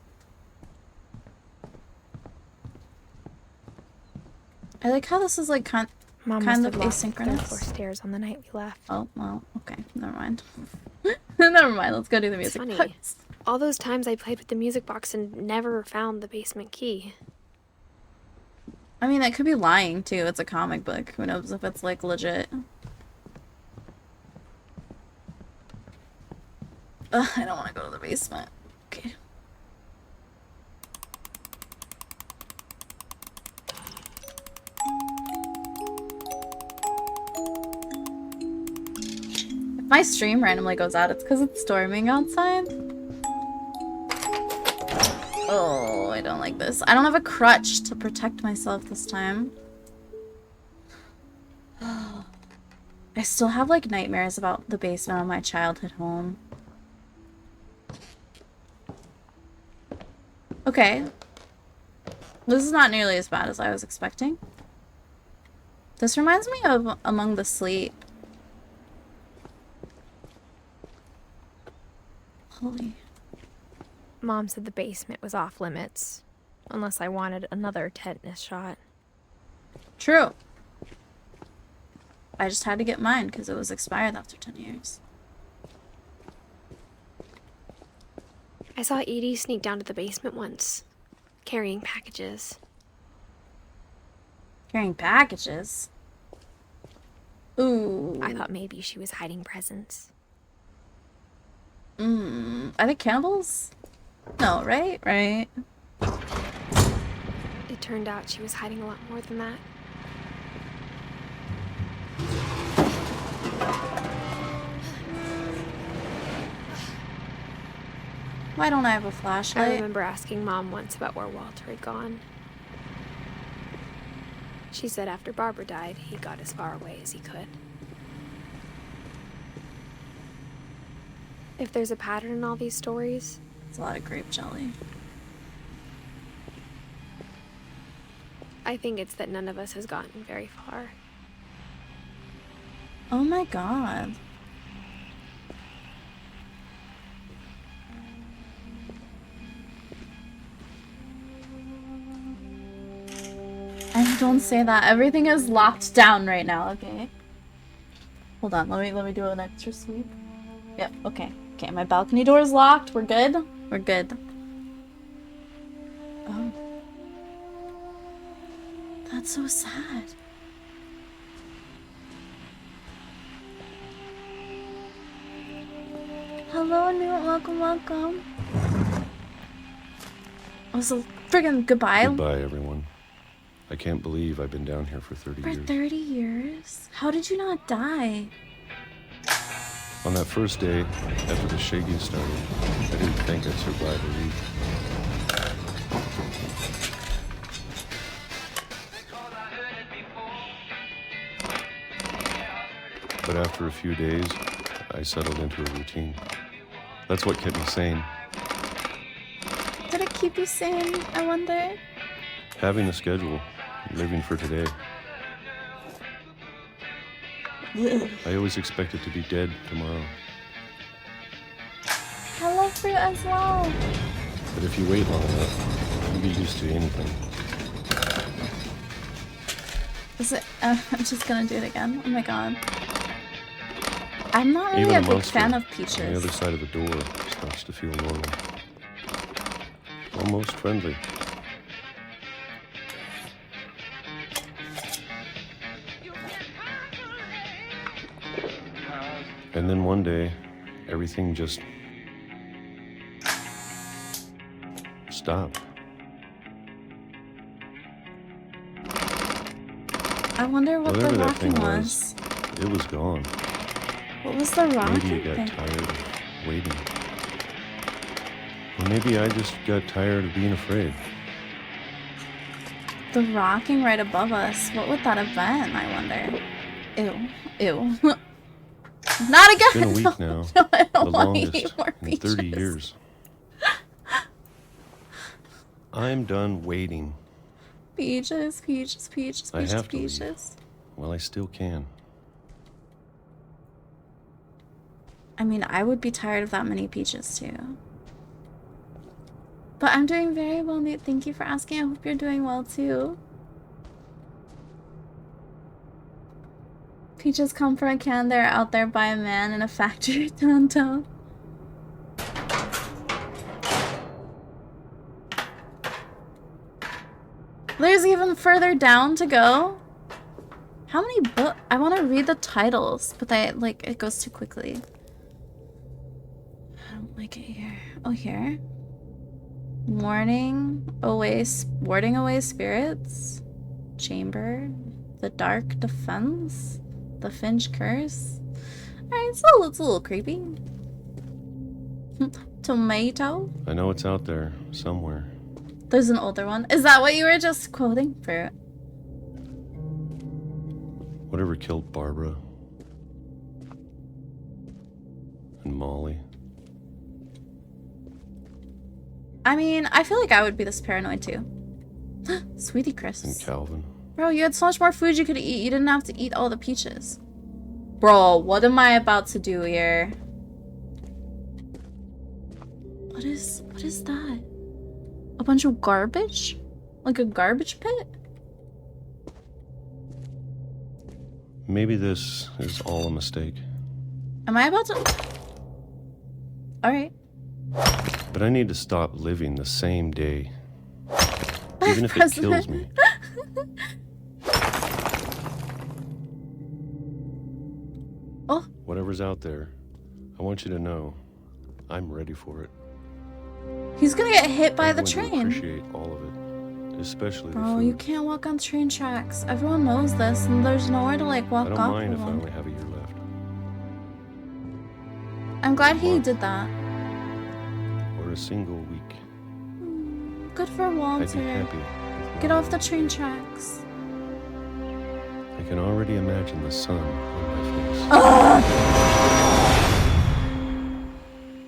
I like how this is like kind of asynchronous. Floor stairs on the night we left. Oh, well, okay, never mind. Never mind, let's go do the music funny. box. All those times I played with the music box and never found the basement key. I mean, that could be lying too. It's a comic book. Who knows if it's like legit. Ugh, I don't want to go to the basement. Okay. If my stream randomly goes out, it's because it's storming outside. Oh, I don't like this. I don't have a crutch to protect myself this time. I still have like nightmares about the basement of my childhood home. Okay. This is not nearly as bad as I was expecting. This reminds me of Among the Sleep. Holy. Mom said the basement was off limits, unless I wanted another tetanus shot. True. I just had to get mine because it was expired after 10 years. I saw Edie sneak down to the basement once, carrying packages. Carrying packages? Ooh. I thought maybe she was hiding presents. Are they cannibals? No, right? Right. It turned out she was hiding a lot more than that. Why don't I have a flashlight? I remember asking Mom once about where Walter had gone. She said after Barbara died, he got as far away as he could. If there's a pattern in all these stories... It's a lot of grape jelly. I think it's that none of us has gotten very far. Oh my god. And don't say that. Everything is locked down right now, okay? Hold on, let me do an extra sweep. Yep, okay. Okay, my balcony door is locked. We're good? We're good. Oh. That's so sad. Hello, Newt. Welcome, welcome. Also, Friggin' goodbye. Goodbye, everyone. I can't believe I've been down here for 30 For years. 30 years? How did you not die? On that first day, after the shaking started, I didn't think I'd survive a week. But after a few days, I settled into a routine. That's what kept me sane. Did it keep you sane, I wonder? Having a schedule, living for today. I always expected to be dead tomorrow. I love fruit as well. But if you wait long enough, you get used to anything. Is it? I'm just gonna do it again. Oh my god. I'm not really Even a a big monster fan of on the peaches. other side of the door starts to feel normal. Almost friendly. And then one day, everything just stopped. I wonder what Whatever the that rocking thing was. It was gone. What was the Maybe rocking you got thing? tired of waiting. Or maybe I just got tired of being afraid. The rocking right above us. What would that have been, I wonder? Ew. Ew. Not again! It's been a week now. No, I The don't want to eat longest more in 30 peaches. years. I'm done waiting. Peaches, peaches, peaches, I peaches, have to leave. peaches. Well, I still can. I mean, I would be tired of that many peaches too. But I'm doing very well, Nate. Thank you for asking. I hope you're doing well too. Peaches come from a can. They're out there by a man in a factory downtown. There's even further down to go. How many books? I want to read the titles, but it goes too quickly. I don't like it here. Oh, here. Warding away spirits. Chamber. The Dark Defense. The Finch Curse. Alright, it's a little creepy. Tomato. I know it's out there somewhere. There's an older one. Is that what you were just quoting? Fruit. Whatever killed Barbara and Molly. I mean, I feel like I would be this paranoid too. Sweetie And crisps. Calvin. Bro, you had so much more food you could eat. You didn't have to eat all the peaches. Bro, what am I about to do here? What is that? A bunch of garbage? Like a garbage pit? Maybe this is all a mistake. Am I about to... Alright. But I need to stop living the same day. Even if it kills me. Oh. Whatever's out there, I want you to know I'm ready for it. He's gonna get hit by I'm the going to train. appreciate all of it, especially Bro, the food. you can't walk on train tracks. Everyone knows this, and there's nowhere to like walk I don't off mind of if I them. only have a year left. I'm glad he Month. did that. Or a single week. Good for I'd be Walter. happy with Get my off the life. train tracks. I can already imagine the sun on my face.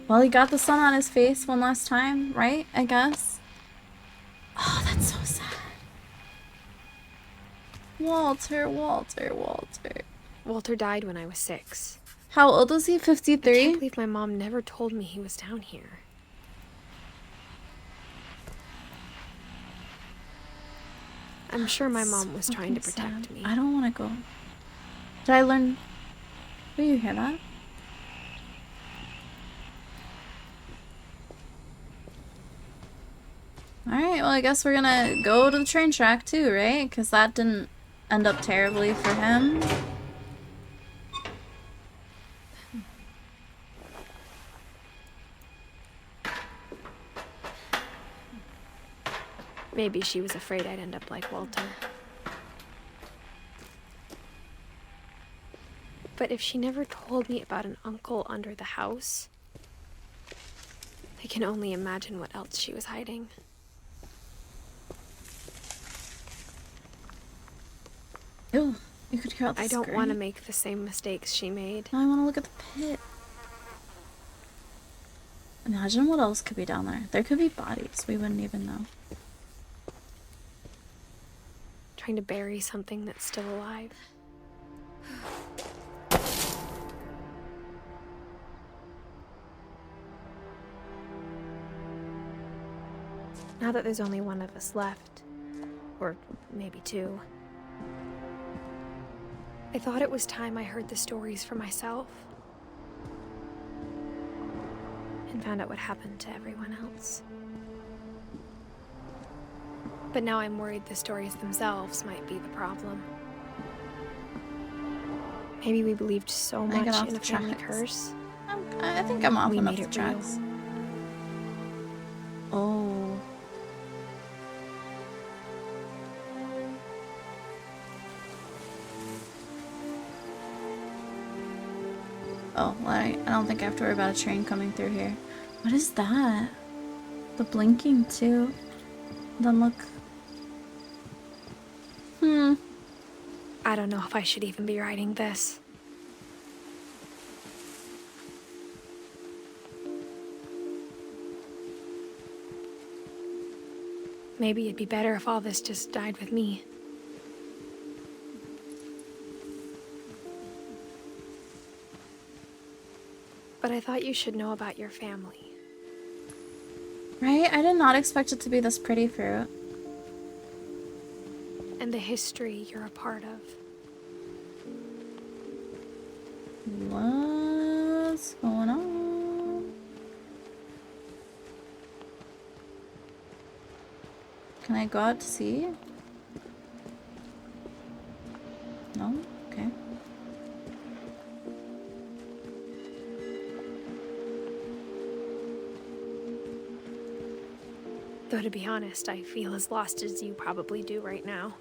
Well, he got the sun on his face one last time, right? I guess. Oh, that's so sad. Walter. Walter died when I was 6. How old was he? I can't 53? believe my mom never told me he was down here. I'm sure my mom was trying to protect me. I don't want to go. Did I learn? Did you hear that? Alright, well, I guess we're gonna go to the train track too, right? Because that didn't end up terribly for him. Maybe she was afraid I'd end up like Walter. But if she never told me about an uncle under the house, I can only imagine what else she was hiding. Ew, you could hear all the I don't scurry. want to make the same mistakes she made. Now I want to look at the pit. Imagine what else could be down there. There could be bodies. We wouldn't even know. Trying to bury something that's still alive. Now that there's only one of us left, or maybe two, I thought it was time I heard the stories for myself and found out what happened to everyone else. But now I'm worried the stories themselves might be the problem. Maybe we believed so much in a family curse. I think I'm off We enough made the it tracks. real. Oh. Oh, well, I don't think I have to worry about a train coming through here. What is that? The blinking too. Then look. I don't know if I should even be writing this. Maybe it'd be better if all this just died with me. But I thought you should know about your family. Right? I did not expect it to be this pretty fruit. And the history you're a part of. What's going on? Can I go out to see? No? Okay. Though to be honest, I feel as lost as you probably do right now.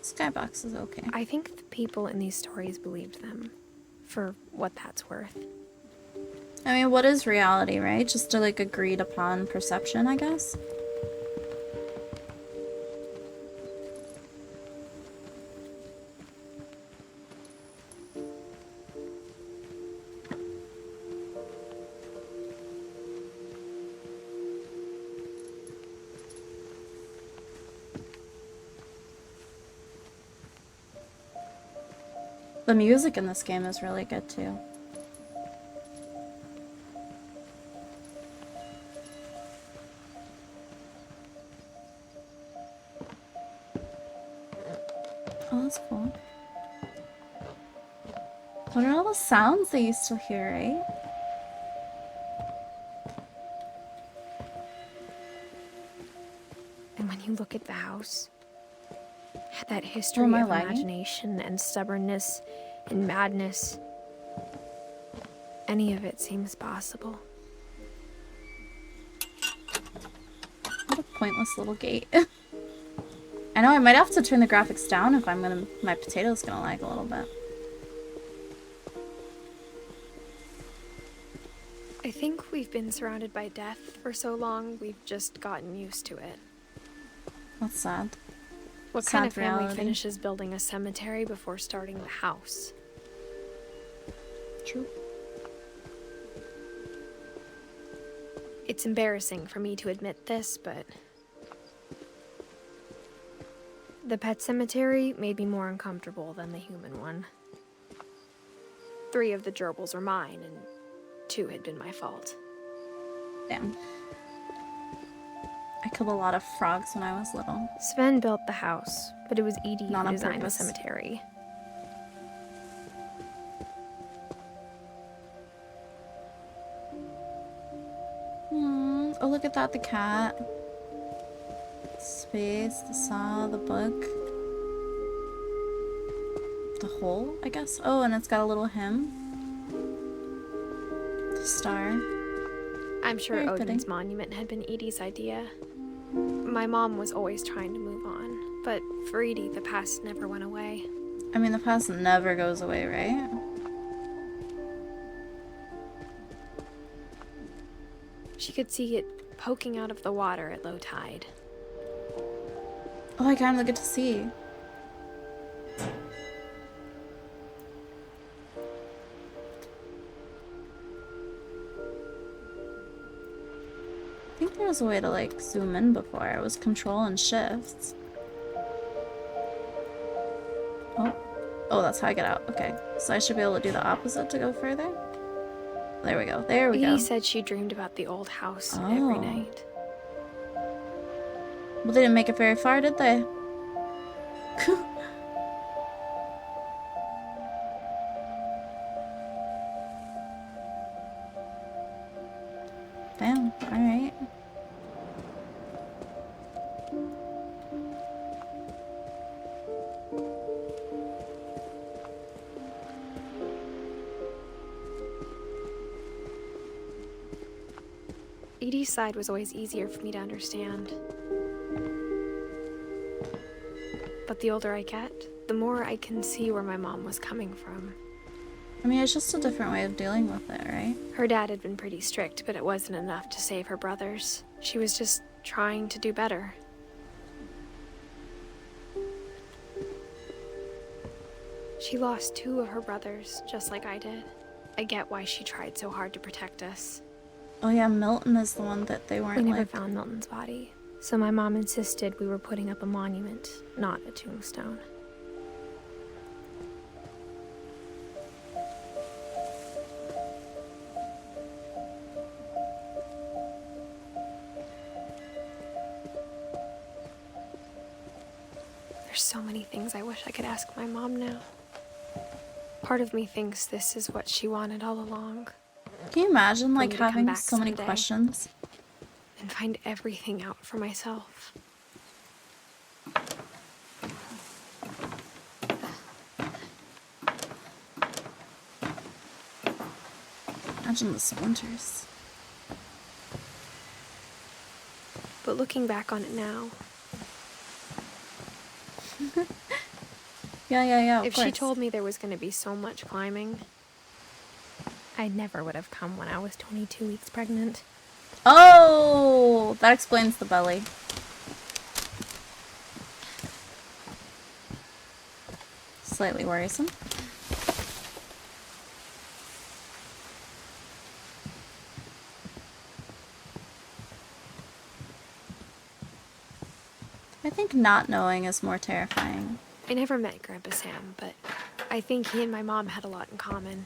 Skybox is okay. I think the people in these stories believed them, for what that's worth. I mean, what is reality, right? Just a, like, agreed upon perception, I guess? The music in this game is really good too. Oh, that's cool. What are all the sounds that you still hear, right? And when you look at the house, that history am I of lagging? imagination and stubbornness and madness, any of it seems possible. What a pointless little gate. I know I might have to turn the graphics down if I'm gonna, my potato's gonna lag a little bit. I think we've been surrounded by death for so long, we've just gotten used to it. That's sad. What kind Sad of family reality. finishes building a cemetery before starting the house? True. It's embarrassing for me to admit this, but the pet cemetery made me more uncomfortable than the human one. 3 of the gerbils were mine, and 2 had been my fault. Damn. I killed a lot of frogs when I was little. Sven built the house, but it was Edie Not who on designed the purpose. cemetery. Oh, look at that, the cat. Space, the saw, the book. The hole, I guess? Oh, and it's got a little hymn. The star. I'm sure Very Odin's fitting. monument had been Edie's idea. My mom was always trying to move on, but for Edie, the past never went away. I mean, the past never goes away, right? She could see it poking out of the water at low tide. Oh, I kind of get to see. I think there was a way to like zoom in before. It was control and shifts. Oh. Oh, that's how I get out. Okay. So I should be able to do the opposite to go further. There we go. There we go. Edie said she dreamed about the old house every Oh. night. Well, they didn't make it very far, did they? Damn. Alright. Edie's side was always easier for me to understand. But the older I get, the more I can see where my mom was coming from. I mean, it's just a different way of dealing with it, right? Her dad had been pretty strict, but it wasn't enough to save her brothers. She was just trying to do better. She lost 2 of her brothers, just like I did. I get why she tried so hard to protect us. Oh yeah, Milton is the one that they weren't We never like... found Milton's body, so my mom insisted we were putting up a monument, not a tombstone. There's so many things I wish I could ask my mom now. Part of me thinks this is what she wanted all along. Can you imagine For like me to come having back so many someday. questions? And find everything out for myself. Imagine the splinters. But looking back on it now, Yeah, of if course. she told me there was going to be so much climbing, I never would have come when I was 22 weeks pregnant. Oh, that explains the belly. Slightly worrisome. I think not knowing is more terrifying. I never met Grandpa Sam, but I think he and my mom had a lot in common.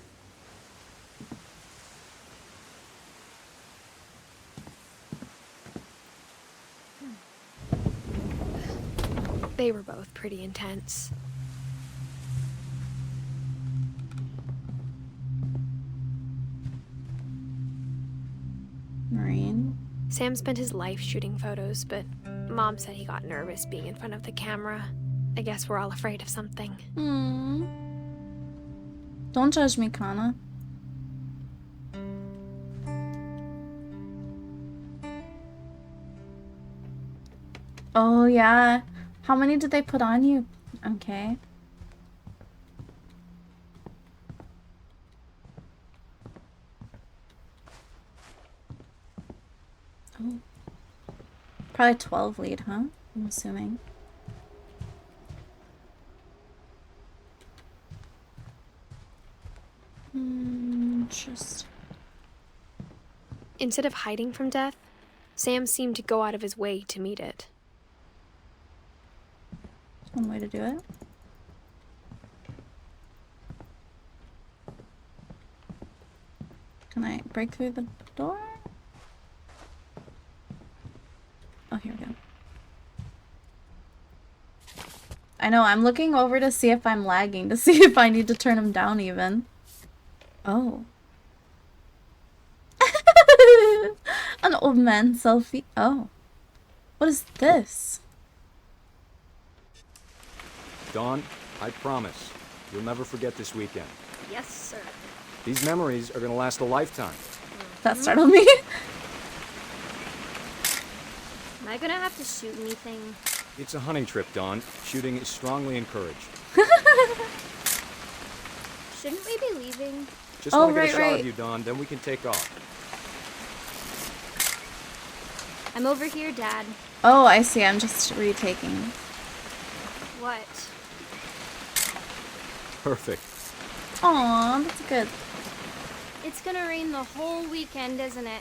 They were both pretty intense. Marine. Sam spent his life shooting photos, but Mom said he got nervous being in front of the camera. I guess we're all afraid of something. Don't judge me, Kana. Oh, yeah. How many did they put on you? Okay. Oh. Probably 12 lead, huh? I'm assuming. Interesting. Instead of hiding from death, Sam seemed to go out of his way to meet it. One way to do it. Can I break through the door? Oh, here we go. I know, I'm looking over to see if I'm lagging, to see if I need to turn him down even. Oh. An old man selfie. Oh. What is this? Dawn, I promise, you'll never forget this weekend. Yes, sir. These memories are gonna last a lifetime. That startled me. Am I gonna have to shoot anything? It's a hunting trip, Dawn. Shooting is strongly encouraged. Shouldn't we be leaving? Just want to get a shot of you, Dawn, then we can take off. I'm over here, Dad. Oh, I see. I'm just retaking. What? Perfect. Aw, that's good. It's gonna rain the whole weekend, isn't it?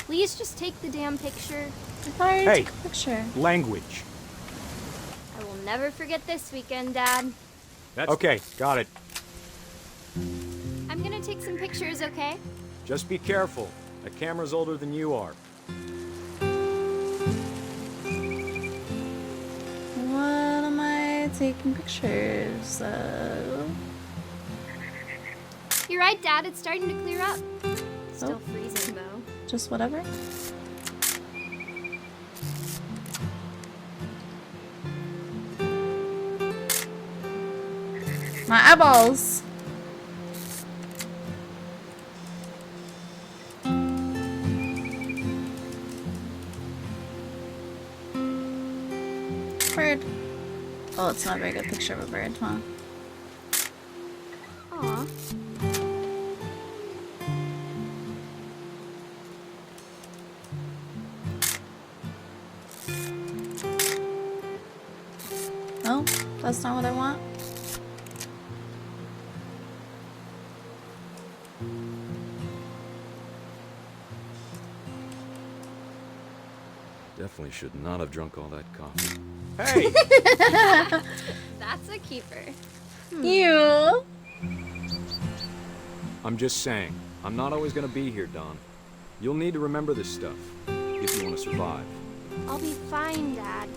Please just take the damn picture. I thought I already took a picture. Language. I will never forget this weekend, Dad. That's okay, got it. I'm gonna take some pictures, okay? Just be careful. That camera's older than you are. What am I taking pictures of? You're right, Dad. It's starting to clear up. Still freezing, though. Just whatever. My eyeballs. Bird. Oh, it's not a very good picture of a bird, huh? Aw. No, that's not what I want. Definitely should not have drunk all that coffee. Hey! That's a keeper. You. I'm just saying, I'm not always gonna be here, Dawn. You'll need to remember this stuff, if you want to survive. I'll be fine, Dad.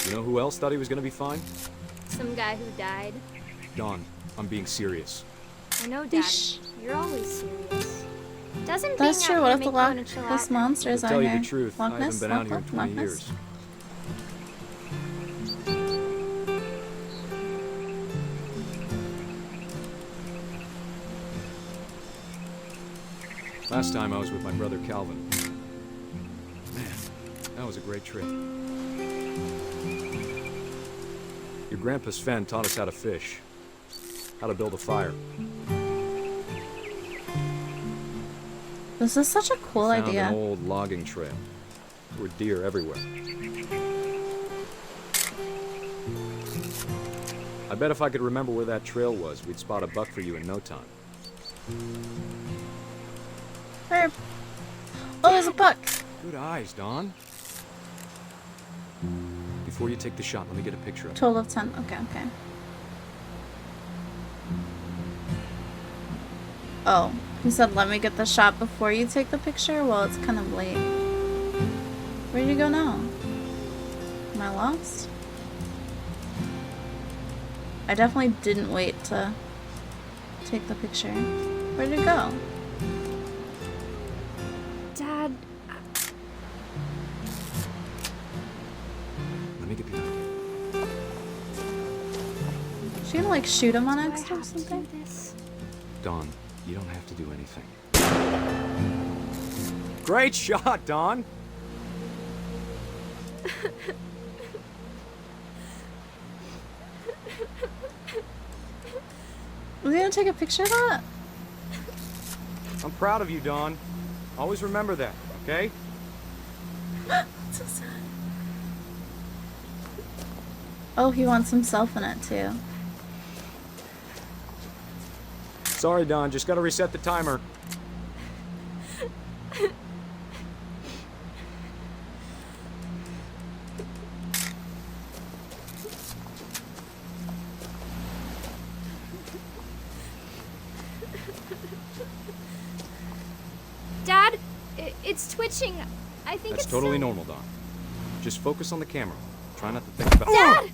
You know who else thought he was gonna be fine? Some guy who died. Dawn, I'm being serious. I know, Dad. You're always serious. Doesn't That's being true. out What here if the make you wanna chill Loch out? Monsters To out tell here? you the truth, I Loch haven't Ness? been out here in Loch 20 Ness? years. Last time I was with my brother Calvin. Man, that was a great trip. Your grandpa Sven taught us how to fish, how to build a fire. This is such a cool Found idea. an old logging trail. There were deer everywhere. I bet if I could remember where that trail was, we'd spot a buck for you in no time. Herb. Oh, there's a buck. Good eyes, Dawn. Before you take the shot, let me get a picture of it. 12 of 10. Okay, okay. Oh, he said let me get the shot before you take the picture? Well, it's kind of late. Where did you go now? Am I lost? I definitely didn't wait to take the picture. Where did it go? Dad. Let me get behind you. Is she gonna like shoot him on Do I accident or have to something? do this? Dawn, you don't have to do anything. Great shot, Dawn! Was he gonna take a picture of that? I'm proud of you, Dawn. Always remember that, okay? That's so sad. Oh, he wants himself in it too. Sorry, Dawn, just gotta reset the timer. Dad, it's twitching. I think That's it's totally some- normal, Dawn. Just focus on the camera. Try not to think about Dad!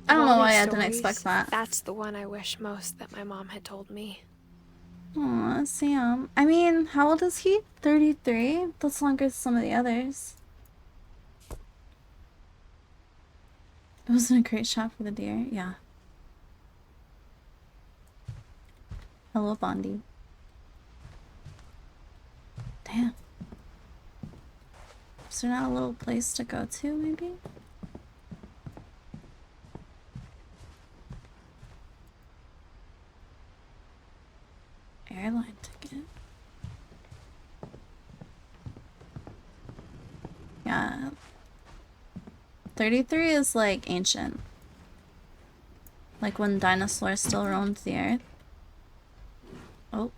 I don't know All why these I didn't stories, expect that. That's the one I wish most that my mom had told me. Aw, Sam. I mean, how old is he? 33? That's longer than some of the others. It wasn't a great shot for the deer. Yeah. Hello, Bondi. Damn. Is there not a little place to go to, maybe? Airline ticket. Yeah. 33 is like ancient. Like when dinosaurs still roamed the earth. Oh,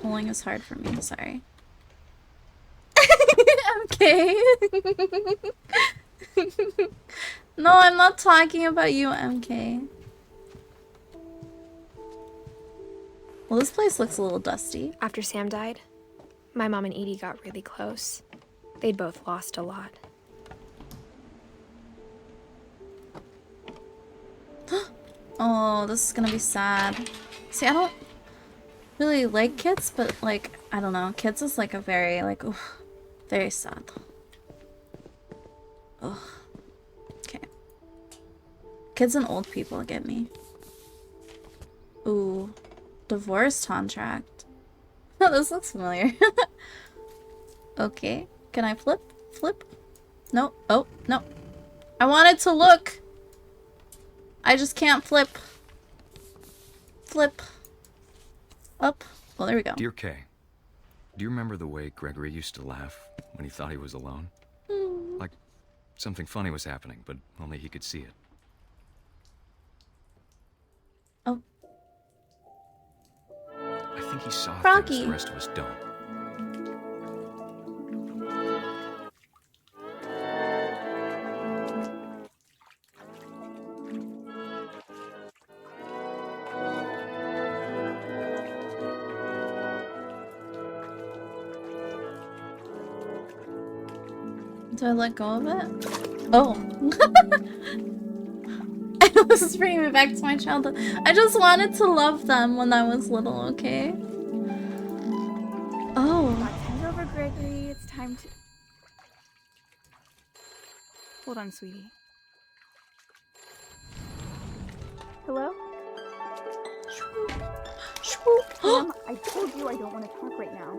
pulling is hard for me, sorry. MK. No, I'm not talking about you, MK. Well, this place looks a little dusty. After Sam died, my mom and Edie got really close. They'd both lost a lot. Oh, this is gonna be sad. See, I don't really like kids, but like, I don't know. Kids is like a very, like, oof, very sad. Ugh. Okay. Kids and old people get me. Ooh. Divorce contract. Oh, this looks familiar. Okay. Can I flip? Flip? No. Oh, no. I wanted to look. I just can't flip. Flip. Up. Well, there we go. Dear Kay, do you remember the way Gregory used to laugh when he thought he was alone? Like something funny was happening, but only he could see it. Oh. I think he saw Froggy. things the rest of us don't. Do I let go of it? Oh. This is bringing me back to my childhood. I just wanted to love them when I was little, okay? Oh. Hand over, Gregory. It's time to... Hold on, sweetie. Hello? Sam, I told you I don't want to talk right now.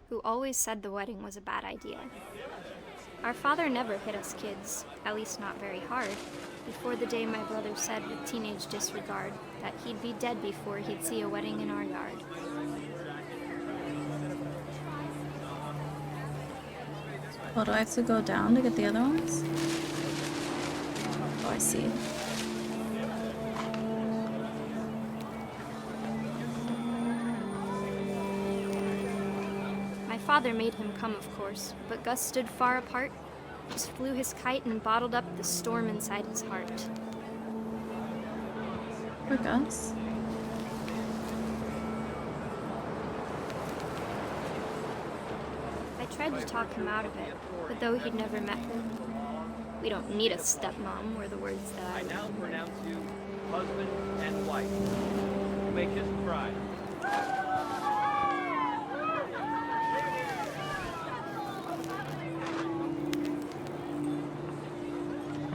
who always said the wedding was a bad idea. Our father never hit us kids, at least not very hard, before the day my brother said with teenage disregard that he'd be dead before he'd see a wedding in our yard. Oh, do I have to go down to get the other ones? Oh, I see. My father made him come, of course, but Gus stood far apart, just flew his kite and bottled up the storm inside his heart. Poor Gus. I tried to talk him out of it, but though he'd never met her, we don't need a stepmom, were the words that I now pronounce you husband and wife. You may kiss the bride.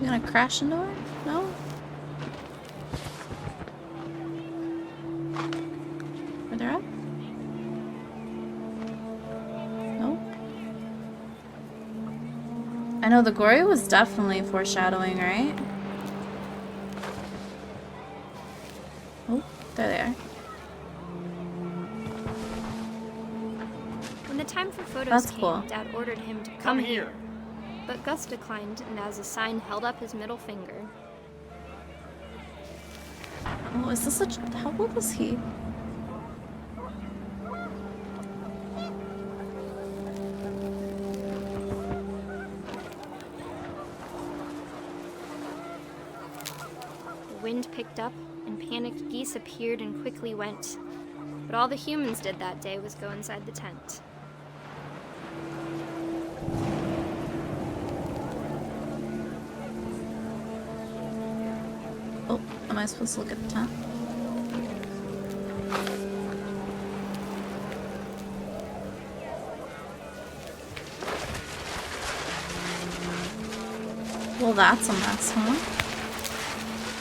You gonna crash into her? No? Are they up? No? I know the gory was definitely foreshadowing, right? Oh, there they are. When the time for photos That's came, cool. Dad ordered him to come here. But Gus declined, and as a sign held up his middle finger. Oh, is this how old was he? The wind picked up, and panicked geese appeared and quickly went. But all the humans did that day was go inside the tent. Oh, am I supposed to look at the tent? Well, that's a mess, huh?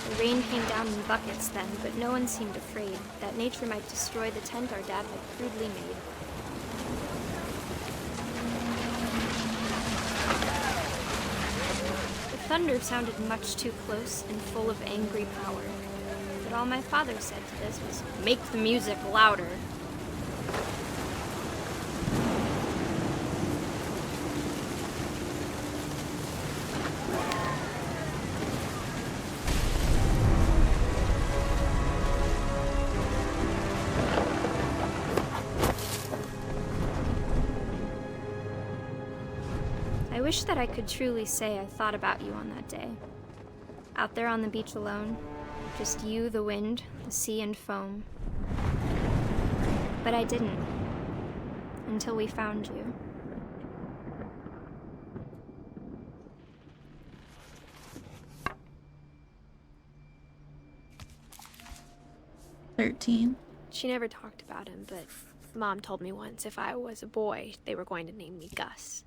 The rain came down in buckets then, but no one seemed afraid that nature might destroy the tent our dad had crudely made. The thunder sounded much too close and full of angry power. But all my father said to this was, "Make the music louder." I wish that I could truly say I thought about you on that day. Out there on the beach alone, just you, the wind, the sea, and foam. But I didn't. Until we found you. She never talked about him, but Mom told me once if I was a boy, they were going to name me Gus.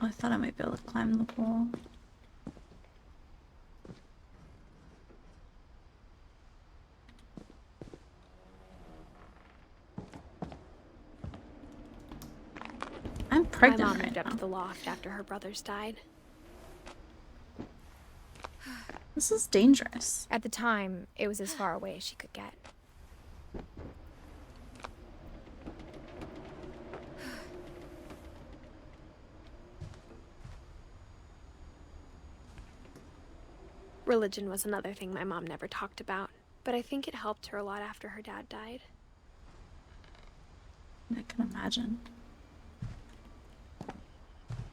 Oh, I thought I might be able to climb the pole. I'm pregnant My mom right moved up now. to the loft after her brothers died. This is dangerous. At the time, it was as far away as she could get. Religion was another thing my mom never talked about, but I think it helped her a lot after her dad died. I can imagine.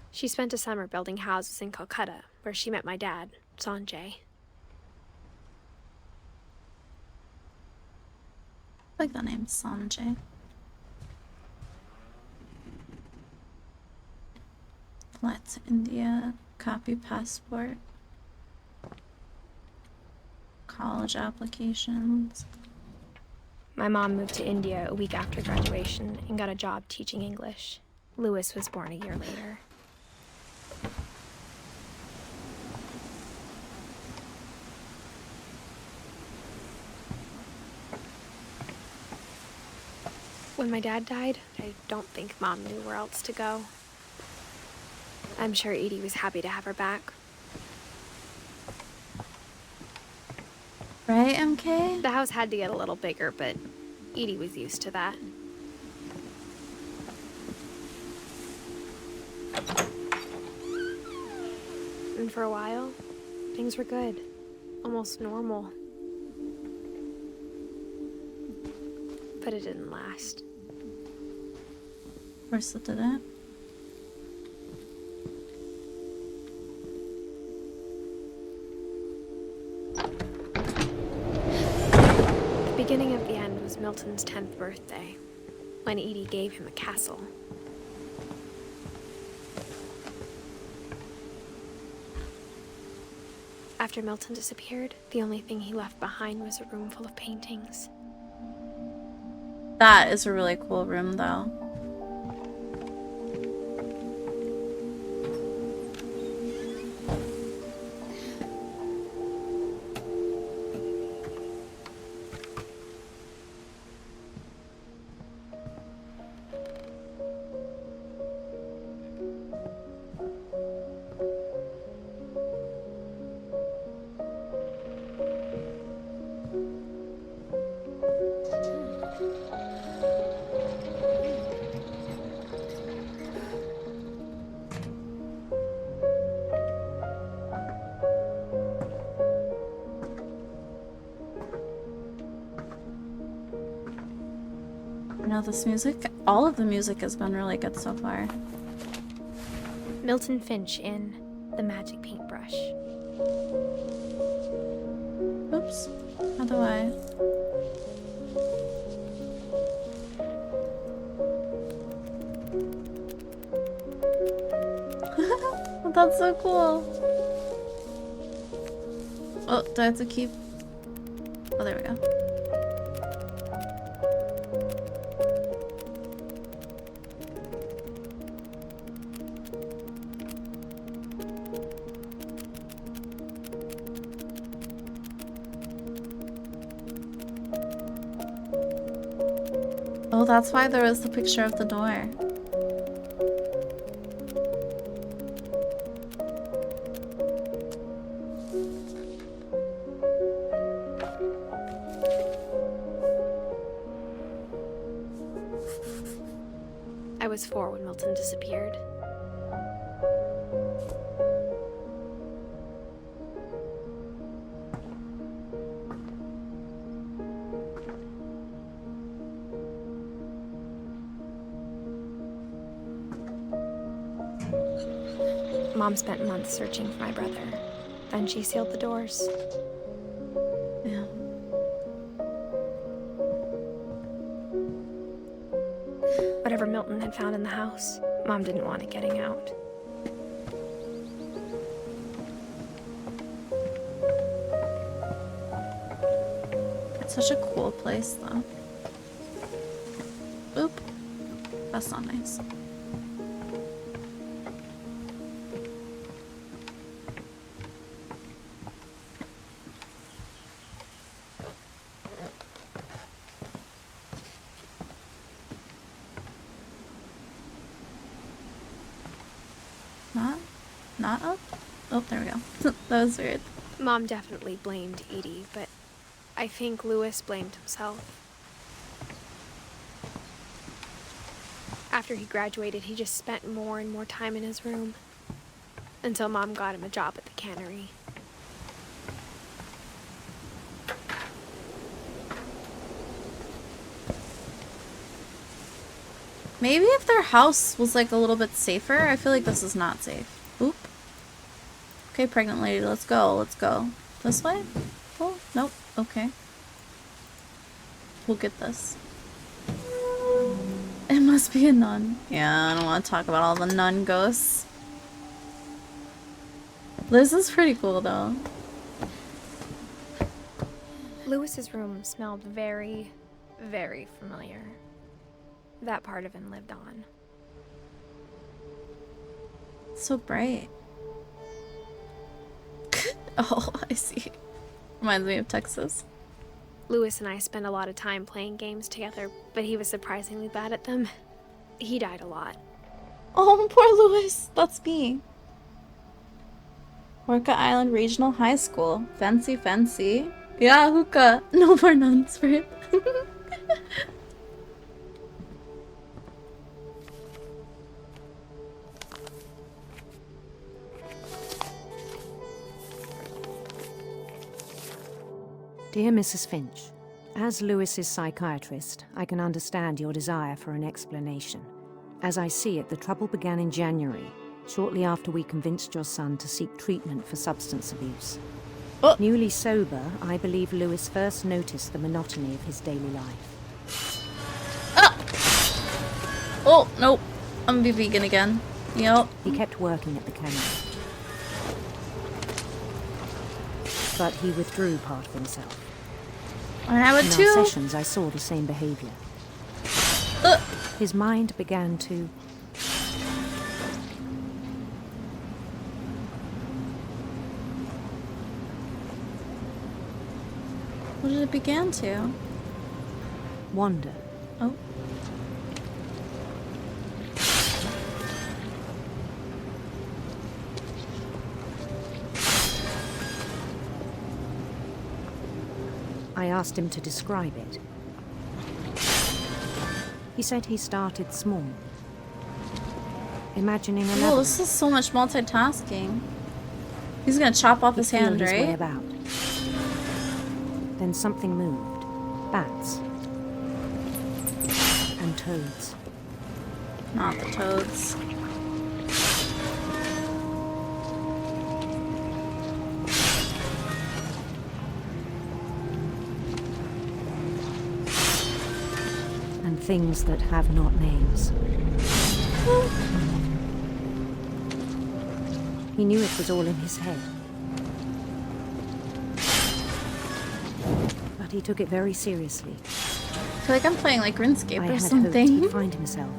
She spent a summer building houses in Calcutta, where she met my dad, Sanjay. I like the name Sanjay. Flight to India, copy passport, college applications. My mom moved to India a week after graduation and got a job teaching English. Louis was born a year later. When my dad died, I don't think Mom knew where else to go. I'm sure Edie was happy to have her back. Right, MK? The house had to get a little bigger, but Edie was used to that. And for a while, things were good. Almost normal. But it didn't last. Of course it didn't. The beginning of the end was Milton's 10th birthday, when Edie gave him a castle. After Milton disappeared, the only thing he left behind was a room full of paintings. That is a really cool room, though. You know, this music, all of the music has been really good so far. Milton Finch in The Magic Paintbrush. Oops. How do I? That's so cool. Oh, do I have to keep? Oh, there we go. Oh, that's why there was the picture of the door. I was 4 when Milton disappeared. Mom spent months searching for my brother. Then she sealed the doors. Yeah. Whatever Milton had found in the house, Mom didn't want it getting out. It's such a cool place, though. Oop. That's not nice. Not up? Oh, there we go. That was weird. Mom definitely blamed Edie, but I think Louis blamed himself. After he graduated, he just spent more and more time in his room. Until Mom got him a job at the cannery. Maybe if their house was like a little bit safer. I feel like this is not safe. Oop. Okay, pregnant lady, let's go. Let's go. This way? Oh, nope. Okay. We'll get this. It must be a nun. Yeah, I don't want to talk about all the nun ghosts. This is pretty cool, though. Louis's room smelled very, very familiar. That part of him lived on. So bright. Oh, I see. Reminds me of Texas. Lewis and I spent a lot of time playing games together, but he was surprisingly bad at them. He died a lot. Oh, poor Lewis. That's me. Orca Island Regional High School. Fancy, fancy. Yeah, hookah. No more nuns for it. Dear Mrs. Finch, as Lewis's psychiatrist, I can understand your desire for an explanation. As I see it, the trouble began in January, shortly after we convinced your son to seek treatment for substance abuse. Newly sober, I believe Lewis first noticed the monotony of his daily life. Oh, nope. I'm gonna be vegan again. Yep. He kept working at the cannery. But he withdrew part of himself. I would In too. our sessions, I saw the same behavior. His mind began to... What did it begin to? wander. Oh. I asked him to describe it. He said he started small, imagining a Oh, labyrinth. this is so much multitasking. He's gonna chop off his hand, His way right? about. Then something moved. Bats. And toads. Not the toads. And things that have not names. He knew it was all in his head. But he took it very seriously. I feel like I'm playing like RuneScape I or had something. hoped he'd find himself.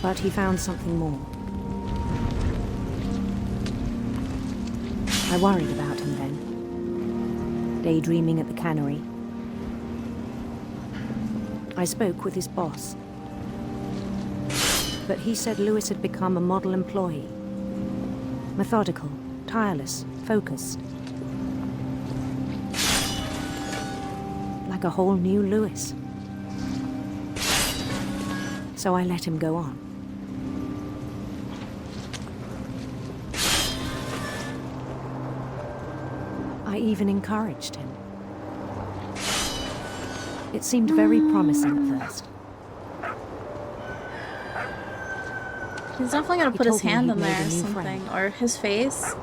But he found something more. I worried about him then, daydreaming at the cannery. I spoke with his boss, but he said Lewis had become a model employee. Methodical, tireless, focused. Like a whole new Lewis. So I let him go on. I even encouraged him. It seemed very promising at first. He's definitely gonna He put his told me hand he'd in made there a or new something. friend. Or his face.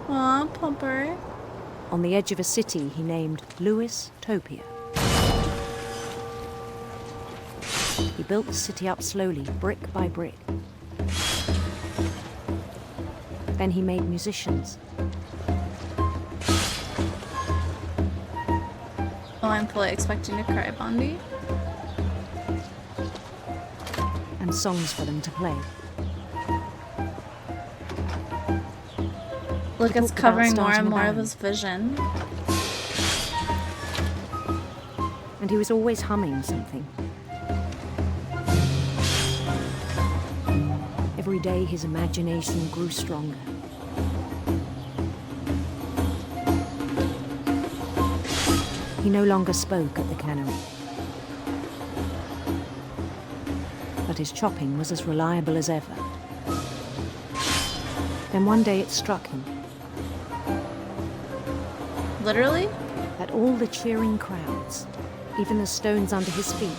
Aw, pupper. On the edge of a city he named Lewis Topia. He built the city up slowly, brick by brick. Then he made musicians. Oh, I'm fully expecting to cry, Bondi. And songs for them to play. Look, He it's talked about covering more starting and a more of band. his vision. And he was always humming something. Every day his imagination grew stronger. He no longer spoke at the cannery. But his chopping was as reliable as ever. Then one day it struck him Literally? that all the cheering crowds, even the stones under his feet,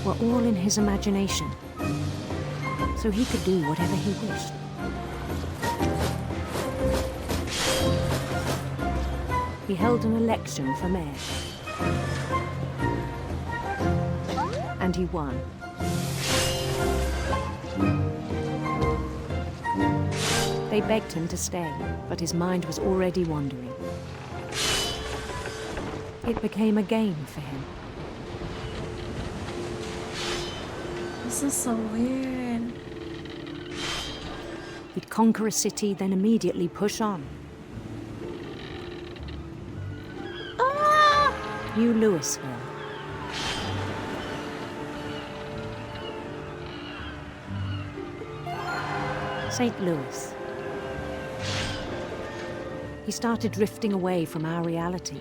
were all in his imagination, so he could do whatever he wished. He held an election for mayor. And he won. They begged him to stay, but his mind was already wandering. It became a game for him. This is so weird. He'd conquer a city, then immediately push on. New Louisville. St. Louis. He started drifting away from our reality.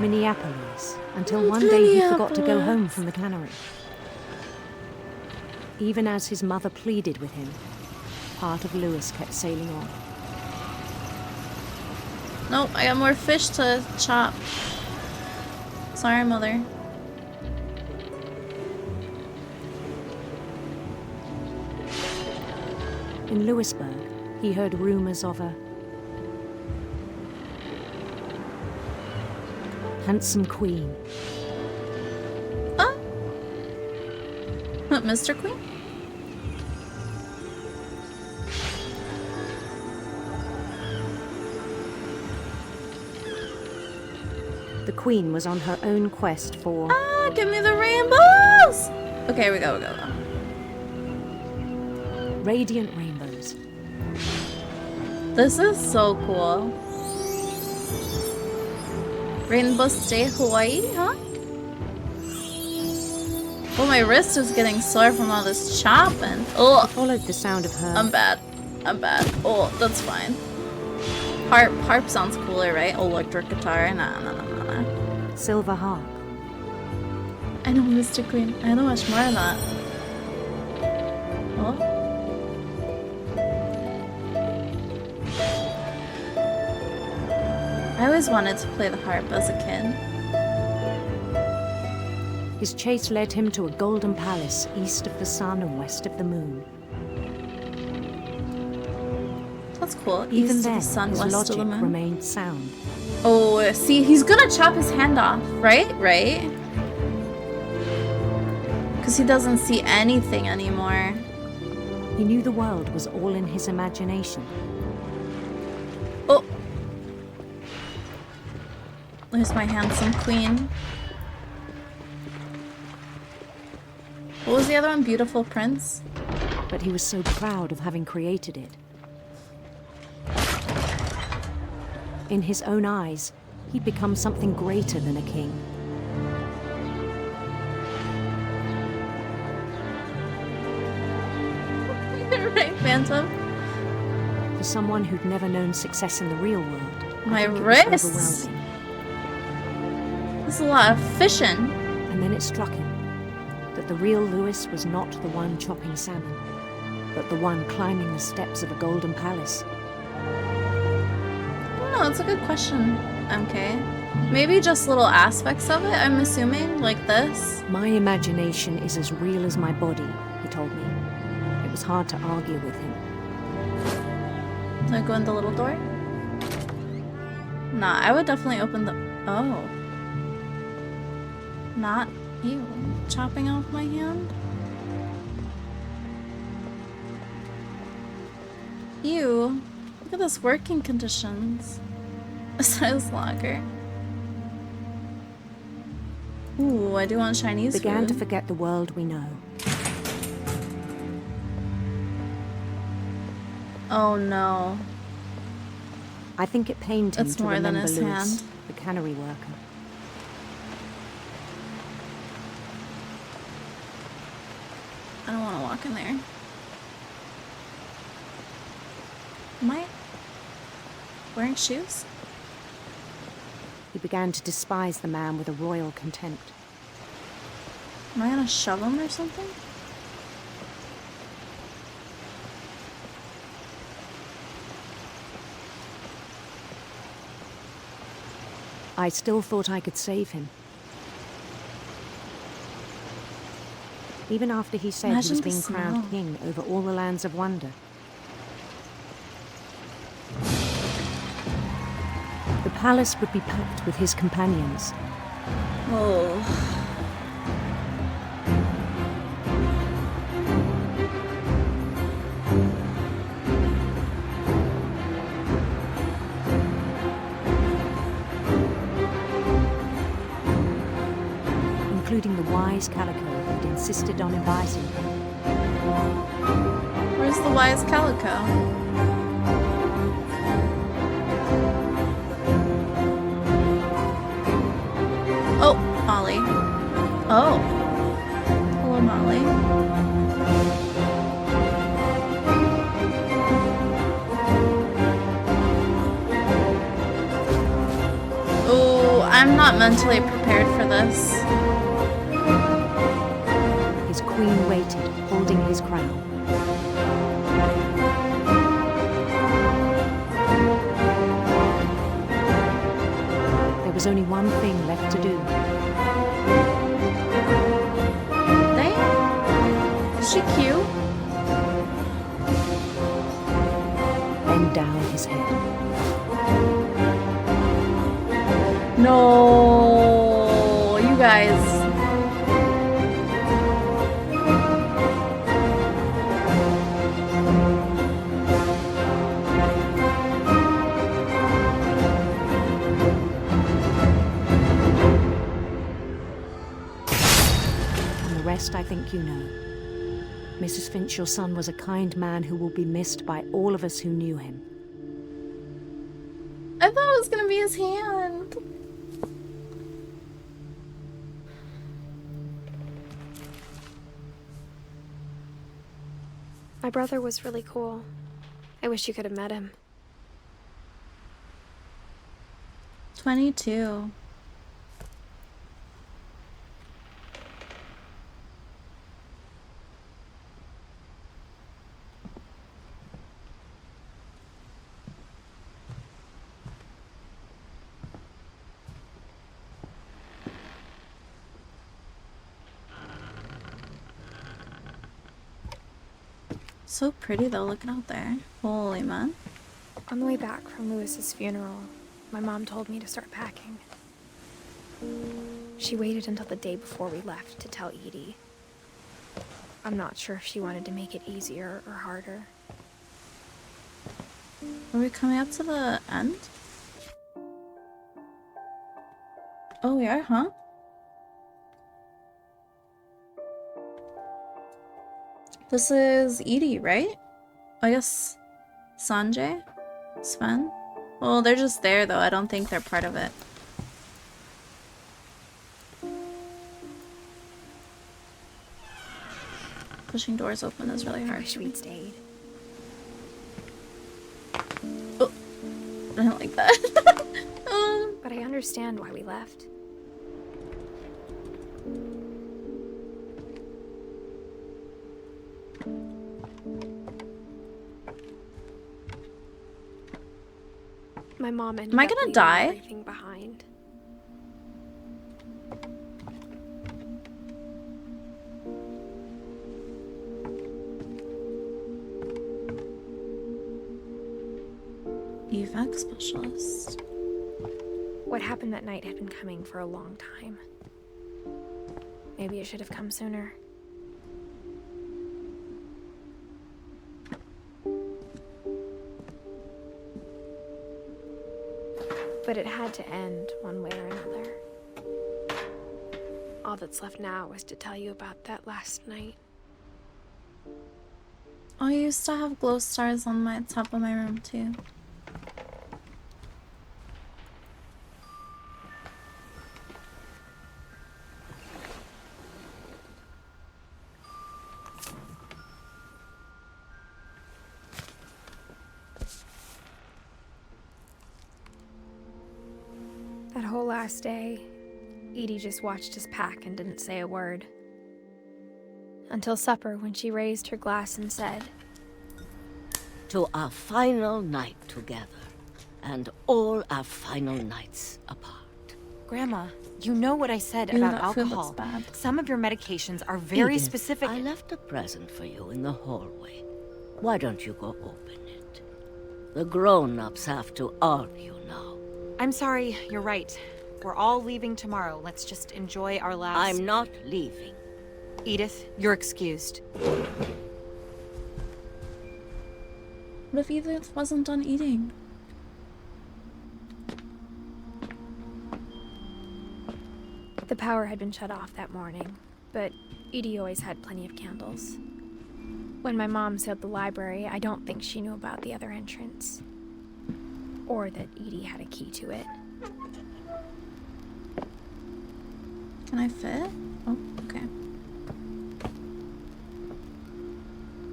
Minneapolis, until one day he forgot to go home from the cannery. Even as his mother pleaded with him, part of Louis kept sailing on. Nope, I got more fish to chop. Sorry, Mother. In Louisburg, he heard rumors of a handsome queen. Mr. Queen? The queen was on her own quest for... Give me the rainbows! Okay, we go. Radiant rainbows. This is so cool. Rainbow State, Hawaii, huh? Oh, my wrist is getting sore from all this chopping. Oh, followed the sound of her. I'm bad. Oh, that's fine. Harp sounds cooler, right? Electric guitar. Nah. Silver harp. I know, Mr. Queen. I know much more of that. Oh. I always wanted to play the harp as a kid. His chase led him to a golden palace east of the sun and west of the moon. That's cool. Even East then, of the sun, his west logic of the moon. remained sound. Oh, see, he's gonna chop his hand off, right? Because he doesn't see anything anymore. He knew the world was all in his imagination. Oh. There's my handsome queen. What was the other one? Beautiful Prince? But he was so proud of having created it. In his own eyes, he'd become something greater than a king. Right, Phantom? For someone who'd never known success in the real world, My I think it was wrists! overwhelming. There's a lot of fishing. And then it struck him that the real Louis was not the one chopping salmon, but the one climbing the steps of a golden palace. No, it's a good question, MK. Maybe just little aspects of it, I'm assuming, like this. My imagination is as real as my body, he told me. It was hard to argue with him. Do I go in the little door? Nah, I would definitely open the... Oh. Not you. Chopping off my hand? Ew. Look at this working conditions. A size lager. Ooh, I do want Chinese Began food. to forget the world we know. Oh no. I think it pained him That's to more than remember his Louis, hand. the cannery worker. I don't want to walk in there. Am I wearing shoes? He began to despise the man with a royal contempt. Am I gonna shove him or something? I still thought I could save him. Even after he said Imagine he was the being crowned smell. king over all the lands of wonder. The palace would be packed with his companions. Oh. wise Calico had insisted on advising him. Where's the wise Calico? Oh, Molly. Oh. Hello, Molly. Oh, I'm not mentally prepared for this. His queen waited, holding his crown. There was only one thing left to do. Is she cute? Bend down his head. No, you guys. And the rest I think you know. Mrs. Finch, your son was a kind man who will be missed by all of us who knew him. I thought it was gonna be his hand. My brother was really cool. I wish you could have met him. 22. So pretty though, looking out there. Holy man. On the way back from Lewis's funeral, my mom told me to start packing. She waited until the day before we left to tell Edie. I'm not sure if she wanted to make it easier or harder. Are we coming up to the end? Oh, we are, huh? This is Edie, right? I guess Sanjay? Sven? Well, they're just there though. I don't think they're part of it. Pushing doors open is really hard. I wish we'd stayed. Oh, I don't like that. But I understand why we left. My mom ended Am I up gonna leaving die? everything behind. Evac specialist. What happened that night had been coming for a long time. Maybe it should have come sooner. But it had to end one way or another. All that's left now is to tell you about that last night. Oh, I used to have glow stars on my top of my room too. That whole last day, Edie just watched us pack and didn't say a word. Until supper, when she raised her glass and said, "To our final night together, and all our final nights apart." Grandma, you know what I said Ew, about that food looks alcohol. bad. Some of your medications are very Edith, specific. I left a present for you in the hallway. Why don't you go open it? The grown-ups have to argue now. I'm sorry, you're right. We're all leaving tomorrow. Let's just enjoy our last... I'm not leaving. Edith, you're excused. What if Edith wasn't done eating? the power had been shut off that morning, but Edie always had plenty of candles. When my mom sealed the library, I don't think she knew about the other entrance. Or that Edie had a key to it. Can I fit? Oh, okay.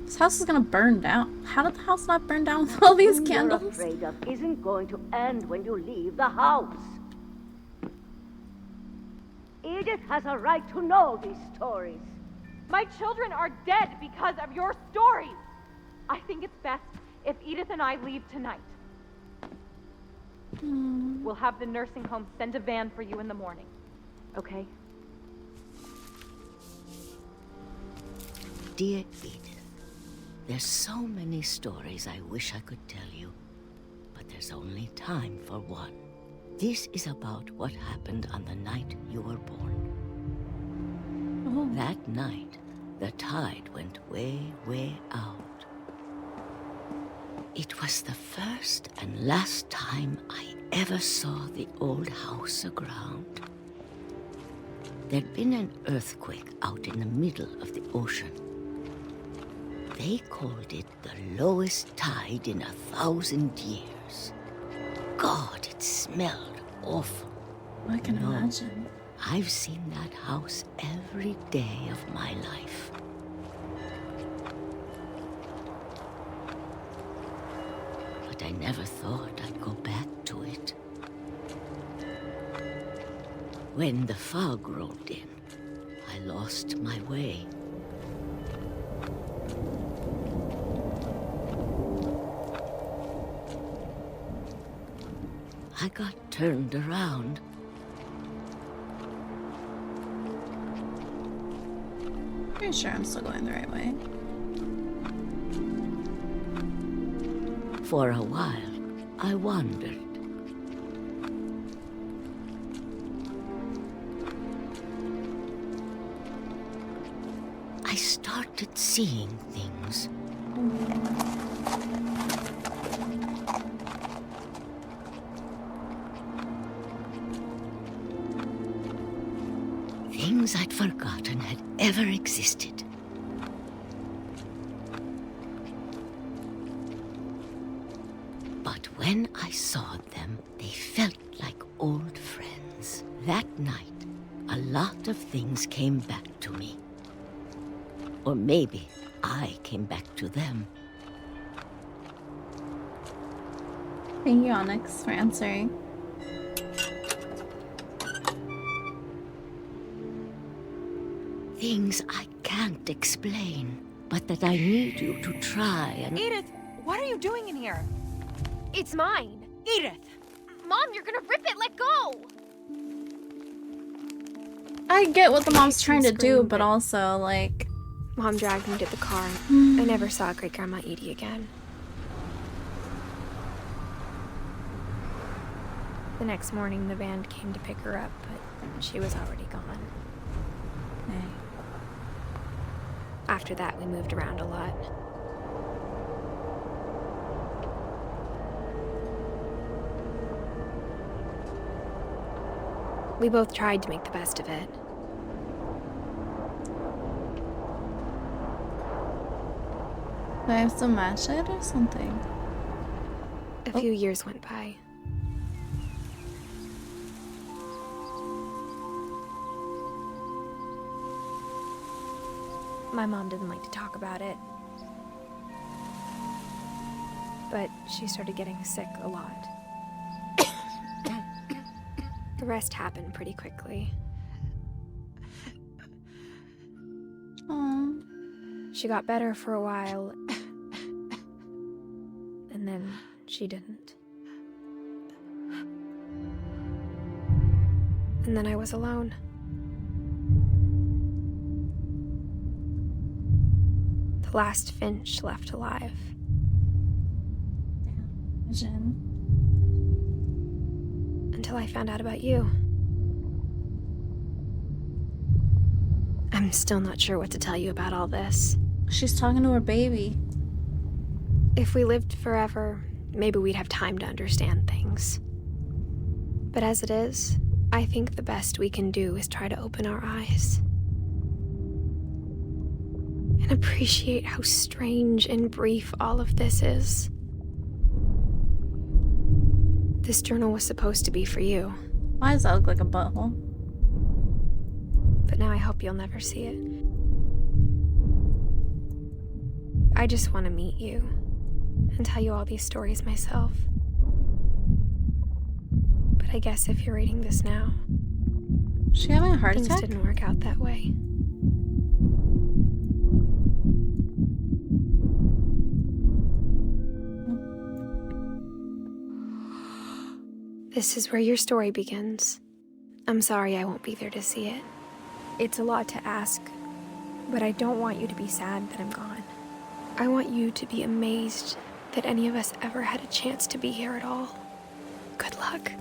This house is gonna burn down. How did the house not burn down with all these candles? What you're afraid of isn't going to end when you leave the house. Edith has a right to know these stories. My children are dead because of your stories. I think it's best if Edith and I leave tonight. We'll have the nursing home send a van for you in the morning. Okay? Dear Edith, there's so many stories I wish I could tell you, but there's only time for one. This is about what happened on the night you were born. Oh. That night, the tide went way, way out. It was the first and last time I ever saw the old house aground. There'd been an earthquake out in the middle of the ocean. They called it the lowest tide in 1,000 years. God, it smelled awful. I can imagine. I've seen that house every day of my life. But I never thought I'd go back to it. When the fog rolled in, I lost my way. I got turned around. Pretty sure I'm still going the right way. For a while, I wandered. I started seeing things. Things I'd forgotten had ever existed. But when I saw them, they felt like old friends. That night, a lot of things came back to me. Or maybe I came back to them. Thank you, Onyx, for answering. Things I can't explain, but that I need you to try and... Edith, what are you doing in here? It's mine. Edith! Mom, you're gonna rip it! Let go! I get what the mom's trying to do, scream, but also, like... Mom dragged me to the car. I never saw Great-Grandma Edie again. The next morning, the band came to pick her up, but she was already gone. Okay. After that, we moved around a lot. We both tried to make the best of it. Do I have to match it or something? A few years went by. My mom didn't like to talk about it. But she started getting sick a lot. The rest happened pretty quickly. Aww. She got better for a while, and then she didn't. And then I was alone. The last Finch left alive. Vision. Until I found out about you. I'm still not sure what to tell you about all this. She's talking to her baby. If we lived forever, maybe we'd have time to understand things. But as it is, I think the best we can do is try to open our eyes. and appreciate how strange and brief all of this is. This journal was supposed to be for you. Why does that look like a butthole? But now I hope you'll never see it. I just want to meet you and tell you all these stories myself. But I guess if you're reading this now, she having a heart attack? Things didn't work out that way. This is where your story begins. I'm sorry I won't be there to see it. It's a lot to ask, but I don't want you to be sad that I'm gone. I want you to be amazed that any of us ever had a chance to be here at all. Good luck.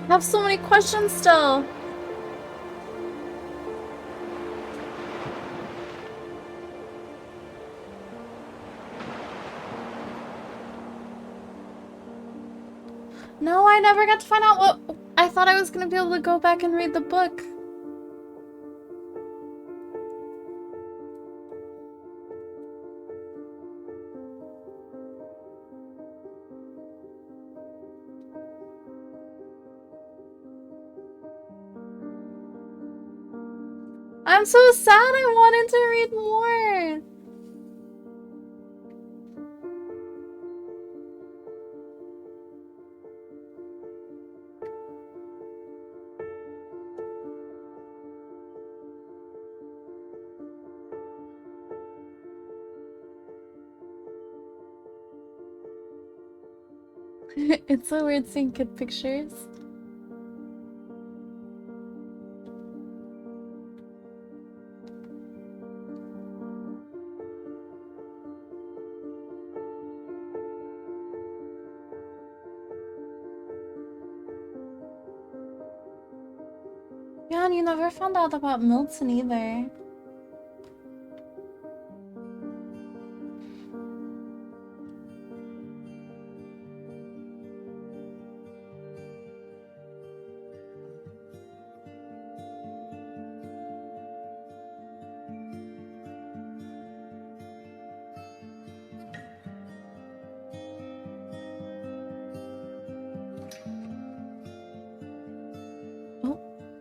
I have so many questions still. No, I never got to find out what... I thought I was gonna be able to go back and read the book. I'm so sad, I wanted to read more. It's so weird seeing kid pictures. Yeah, and you never found out about Milton either.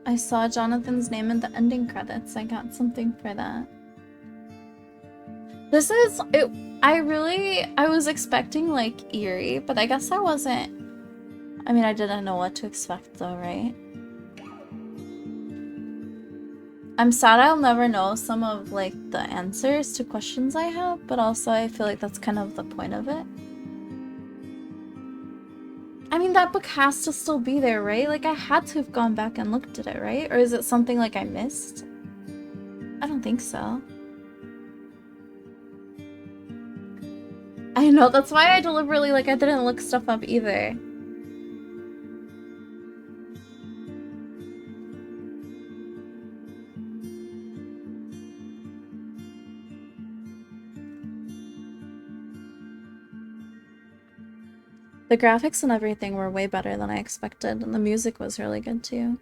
I saw Jonathan's name in the ending credits. I got something for that. This is it. I was expecting like eerie, but I guess I wasn't. I mean, I didn't know what to expect though, right? I'm sad I'll never know some of like the answers to questions I have, but also I feel like that's kind of the point of it. I mean, that book has to still be there, right? Like, I had to have gone back and looked at it, right? Or is it something like I missed? I don't think so. I know, that's why I deliberately, like, I didn't look stuff up either. The graphics and everything were way better than I expected, and the music was really good too.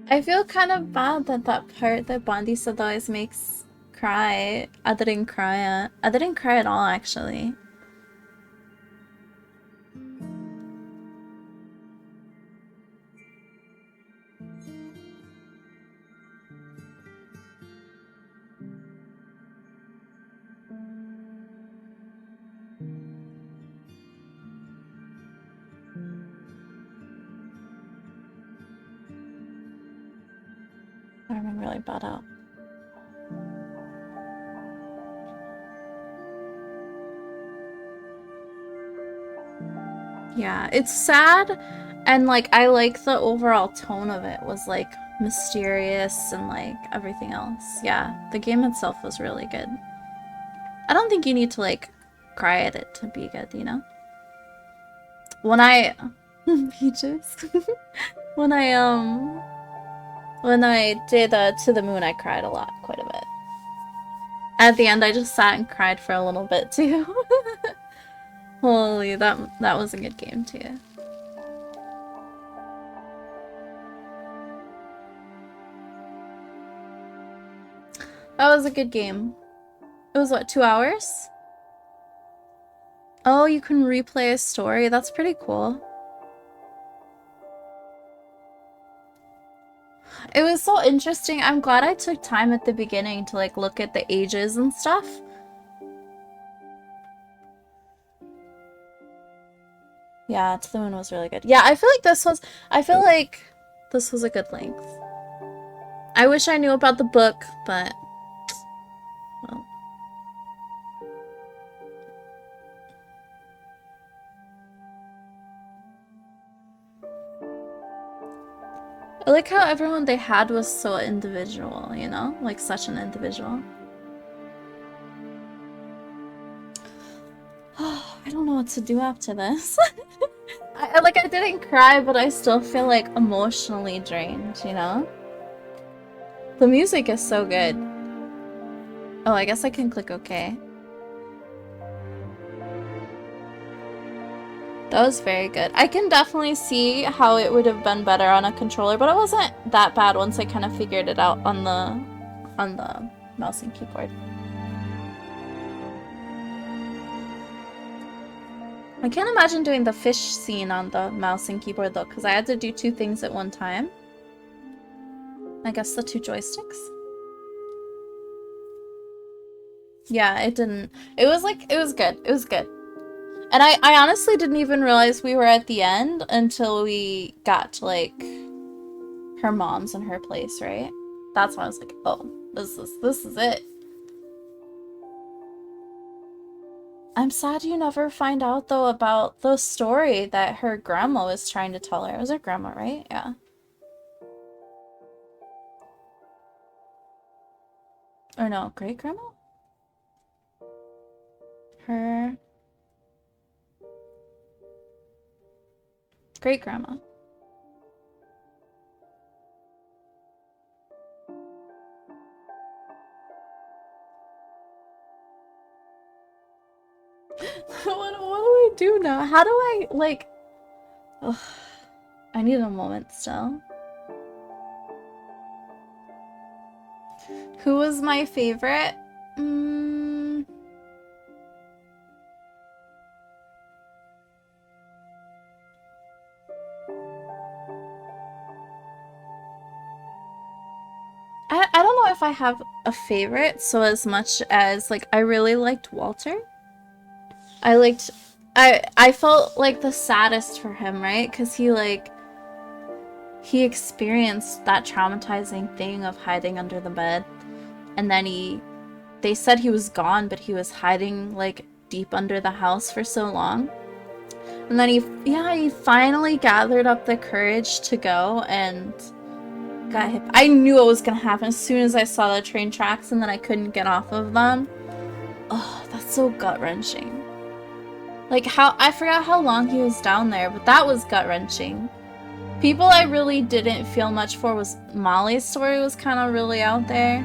I feel kind of bad that that part that Bondi said always makes cry. I didn't cry at all, actually. I'm really bad out. Yeah, it's sad, and like I like the overall tone of it was like mysterious and like everything else. Yeah, the game itself was really good. I don't think you need to like cry at it to be good, you know? When I peaches. when I did To the Moon, I cried a lot, quite a bit. At the end I just sat and cried for a little bit too. Holy, that was a good game too. That was a good game. It was what, 2 hours? Oh, you can replay a story. That's pretty cool. It was so interesting. I'm glad I took time at the beginning to like look at the ages and stuff. Yeah, To the Moon was really good. Yeah, I feel like this was a good length. I wish I knew about the book, but well. I like how everyone they had was so individual, you know? Like such an individual. Oh, I don't know what to do after this. I didn't cry, but I still feel like emotionally drained, you know? The music is so good. Oh, I guess I can click OK. That was very good. I can definitely see how it would have been better on a controller, but it wasn't that bad once I kind of figured it out on the mouse and keyboard. I can't imagine doing the fish scene on the mouse and keyboard though, because I had to do 2 things at one time. I guess the 2 joysticks. Yeah, it didn't. It was good. It was good. And I honestly didn't even realize we were at the end until we got to like her mom's and her place, right? That's when I was like, oh, this is it. I'm sad you never find out though about the story that her grandma was trying to tell her. It was her grandma, right? Yeah. Or no, great grandma? Her great grandma. What do I do now? How do I like? Ugh, I need a moment still. Who was my favorite? I don't know if I have a favorite so as much as like I really liked Walter. I felt like the saddest for him, right? Because he experienced that traumatizing thing of hiding under the bed, and then they said he was gone, but he was hiding like deep under the house for so long. And then he finally gathered up the courage to go and got hit. I knew it was gonna happen as soon as I saw the train tracks and then I couldn't get off of them. Oh, that's so gut-wrenching. Like I forgot how long he was down there, but that was gut-wrenching. People I really didn't feel much for was Molly's story was kind of really out there.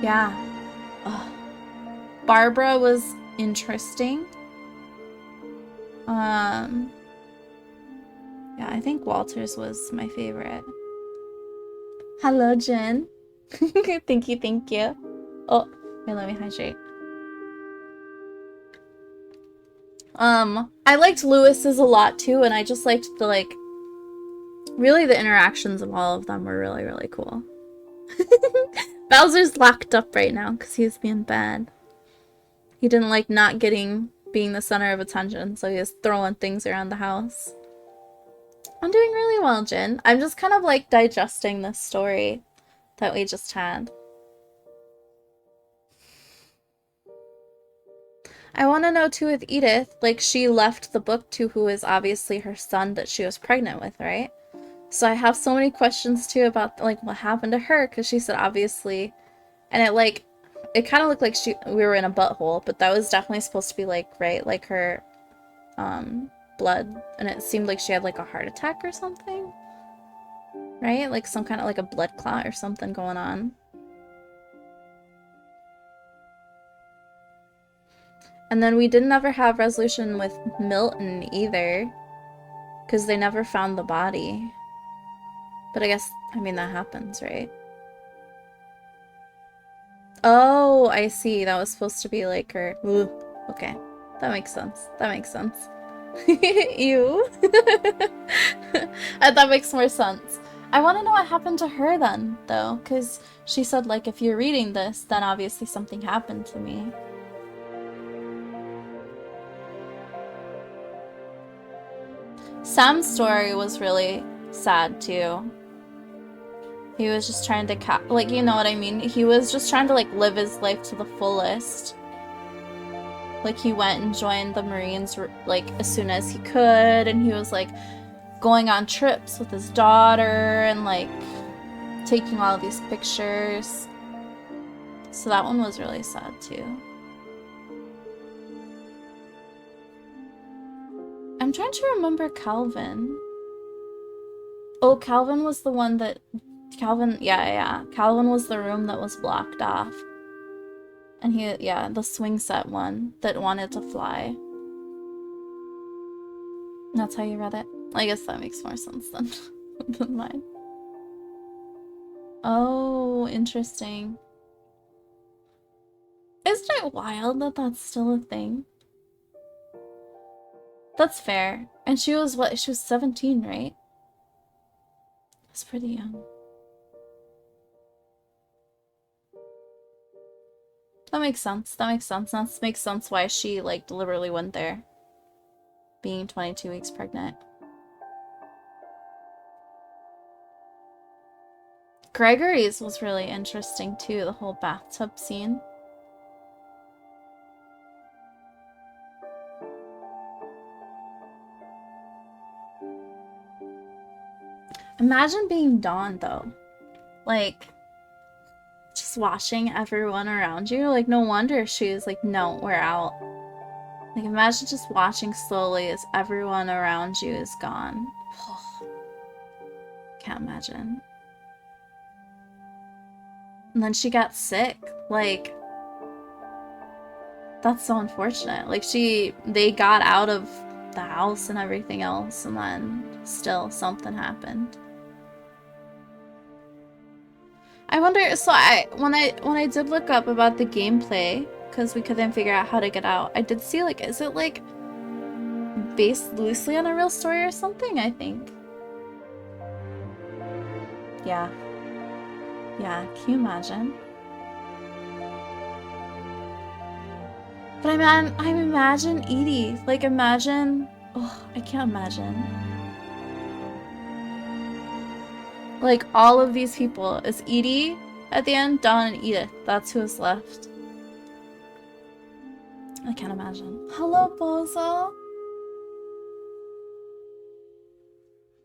Yeah. Ugh. Barbara was interesting. Yeah, I think Walter's was my favorite. Hello, Jen. Thank you. Oh, wait, let me hydrate. I liked Lewis's a lot too, and I just liked the really the interactions of all of them were really, really cool. Bowser's locked up right now because he's being bad. He didn't like not being the center of attention, so he was throwing things around the house. I'm doing really well, Jin. I'm just kind of like digesting this story that we just had. I want to know too with Edith, like she left the book to who is obviously her son that she was pregnant with, right? So I have so many questions too about like what happened to her, because she said obviously, and it kind of looked like we were in a butthole, but that was definitely supposed to be like, right, like her blood, and it seemed like she had like a heart attack or something, right? Like some kind of like a blood clot or something going on. And then we didn't ever have resolution with Milton either, because they never found the body. But I guess, I mean, that happens, right? Oh, I see. That was supposed to be like her. Ooh, okay. That makes sense. That makes sense. Ew. That makes more sense. I want to know what happened to her then, though, because she said, like, if you're reading this, then obviously something happened to me. Sam's story was really sad, too. He was just trying to, like, you know what I mean? He was just trying to, like, live his life to the fullest. Like, he went and joined the Marines, like, as soon as he could, and he was, like, going on trips with his daughter, and, like, taking all these pictures. So that one was really sad, too. I'm trying to remember Calvin. Oh, Calvin was the one that... Calvin, yeah. Calvin was the room that was blocked off. And he, yeah, the swing set one that wanted to fly. That's how you read it? I guess that makes more sense then than mine. Oh, interesting. Isn't it wild that that's still a thing? That's fair. And she was, what, she was 17, right? That's pretty young. That makes sense. That makes sense. That makes sense why she, like, deliberately went there. Being 22 weeks pregnant. Gregory's was really interesting, too. The whole bathtub scene. Imagine being Dawn, though. Like, just watching everyone around you. Like, no wonder she was like, no, we're out. Like, imagine just watching slowly as everyone around you is gone. Can't imagine. And then she got sick. Like, that's so unfortunate. Like, they got out of the house and everything else, and then still something happened. I wonder, so when I did look up about the gameplay, because we couldn't figure out how to get out, I did see, like, is it, like, based loosely on a real story or something, I think. Yeah. Yeah, can you imagine? But I imagine Edie, like, imagine, oh, I can't imagine. Like, all of these people. Is Edie at the end? Dawn and Edith. That's who is left. I can't imagine. Hello, Bozo.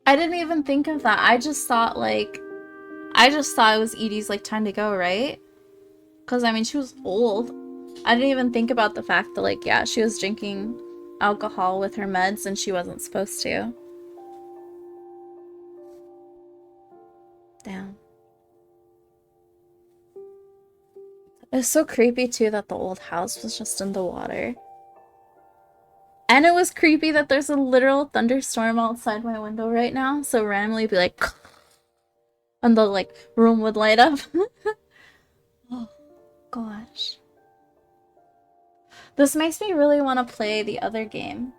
I didn't even think of that. I just thought, like... I just thought it was Edie's, like, time to go, right? Because, I mean, she was old. I didn't even think about the fact that, like, yeah, she was drinking alcohol with her meds and she wasn't supposed to. Damn. It's so creepy, too, that the old house was just in the water. And it was creepy that there's a literal thunderstorm outside my window right now, so randomly be like... and the, like, room would light up. Oh, gosh. This makes me really want to play the other game.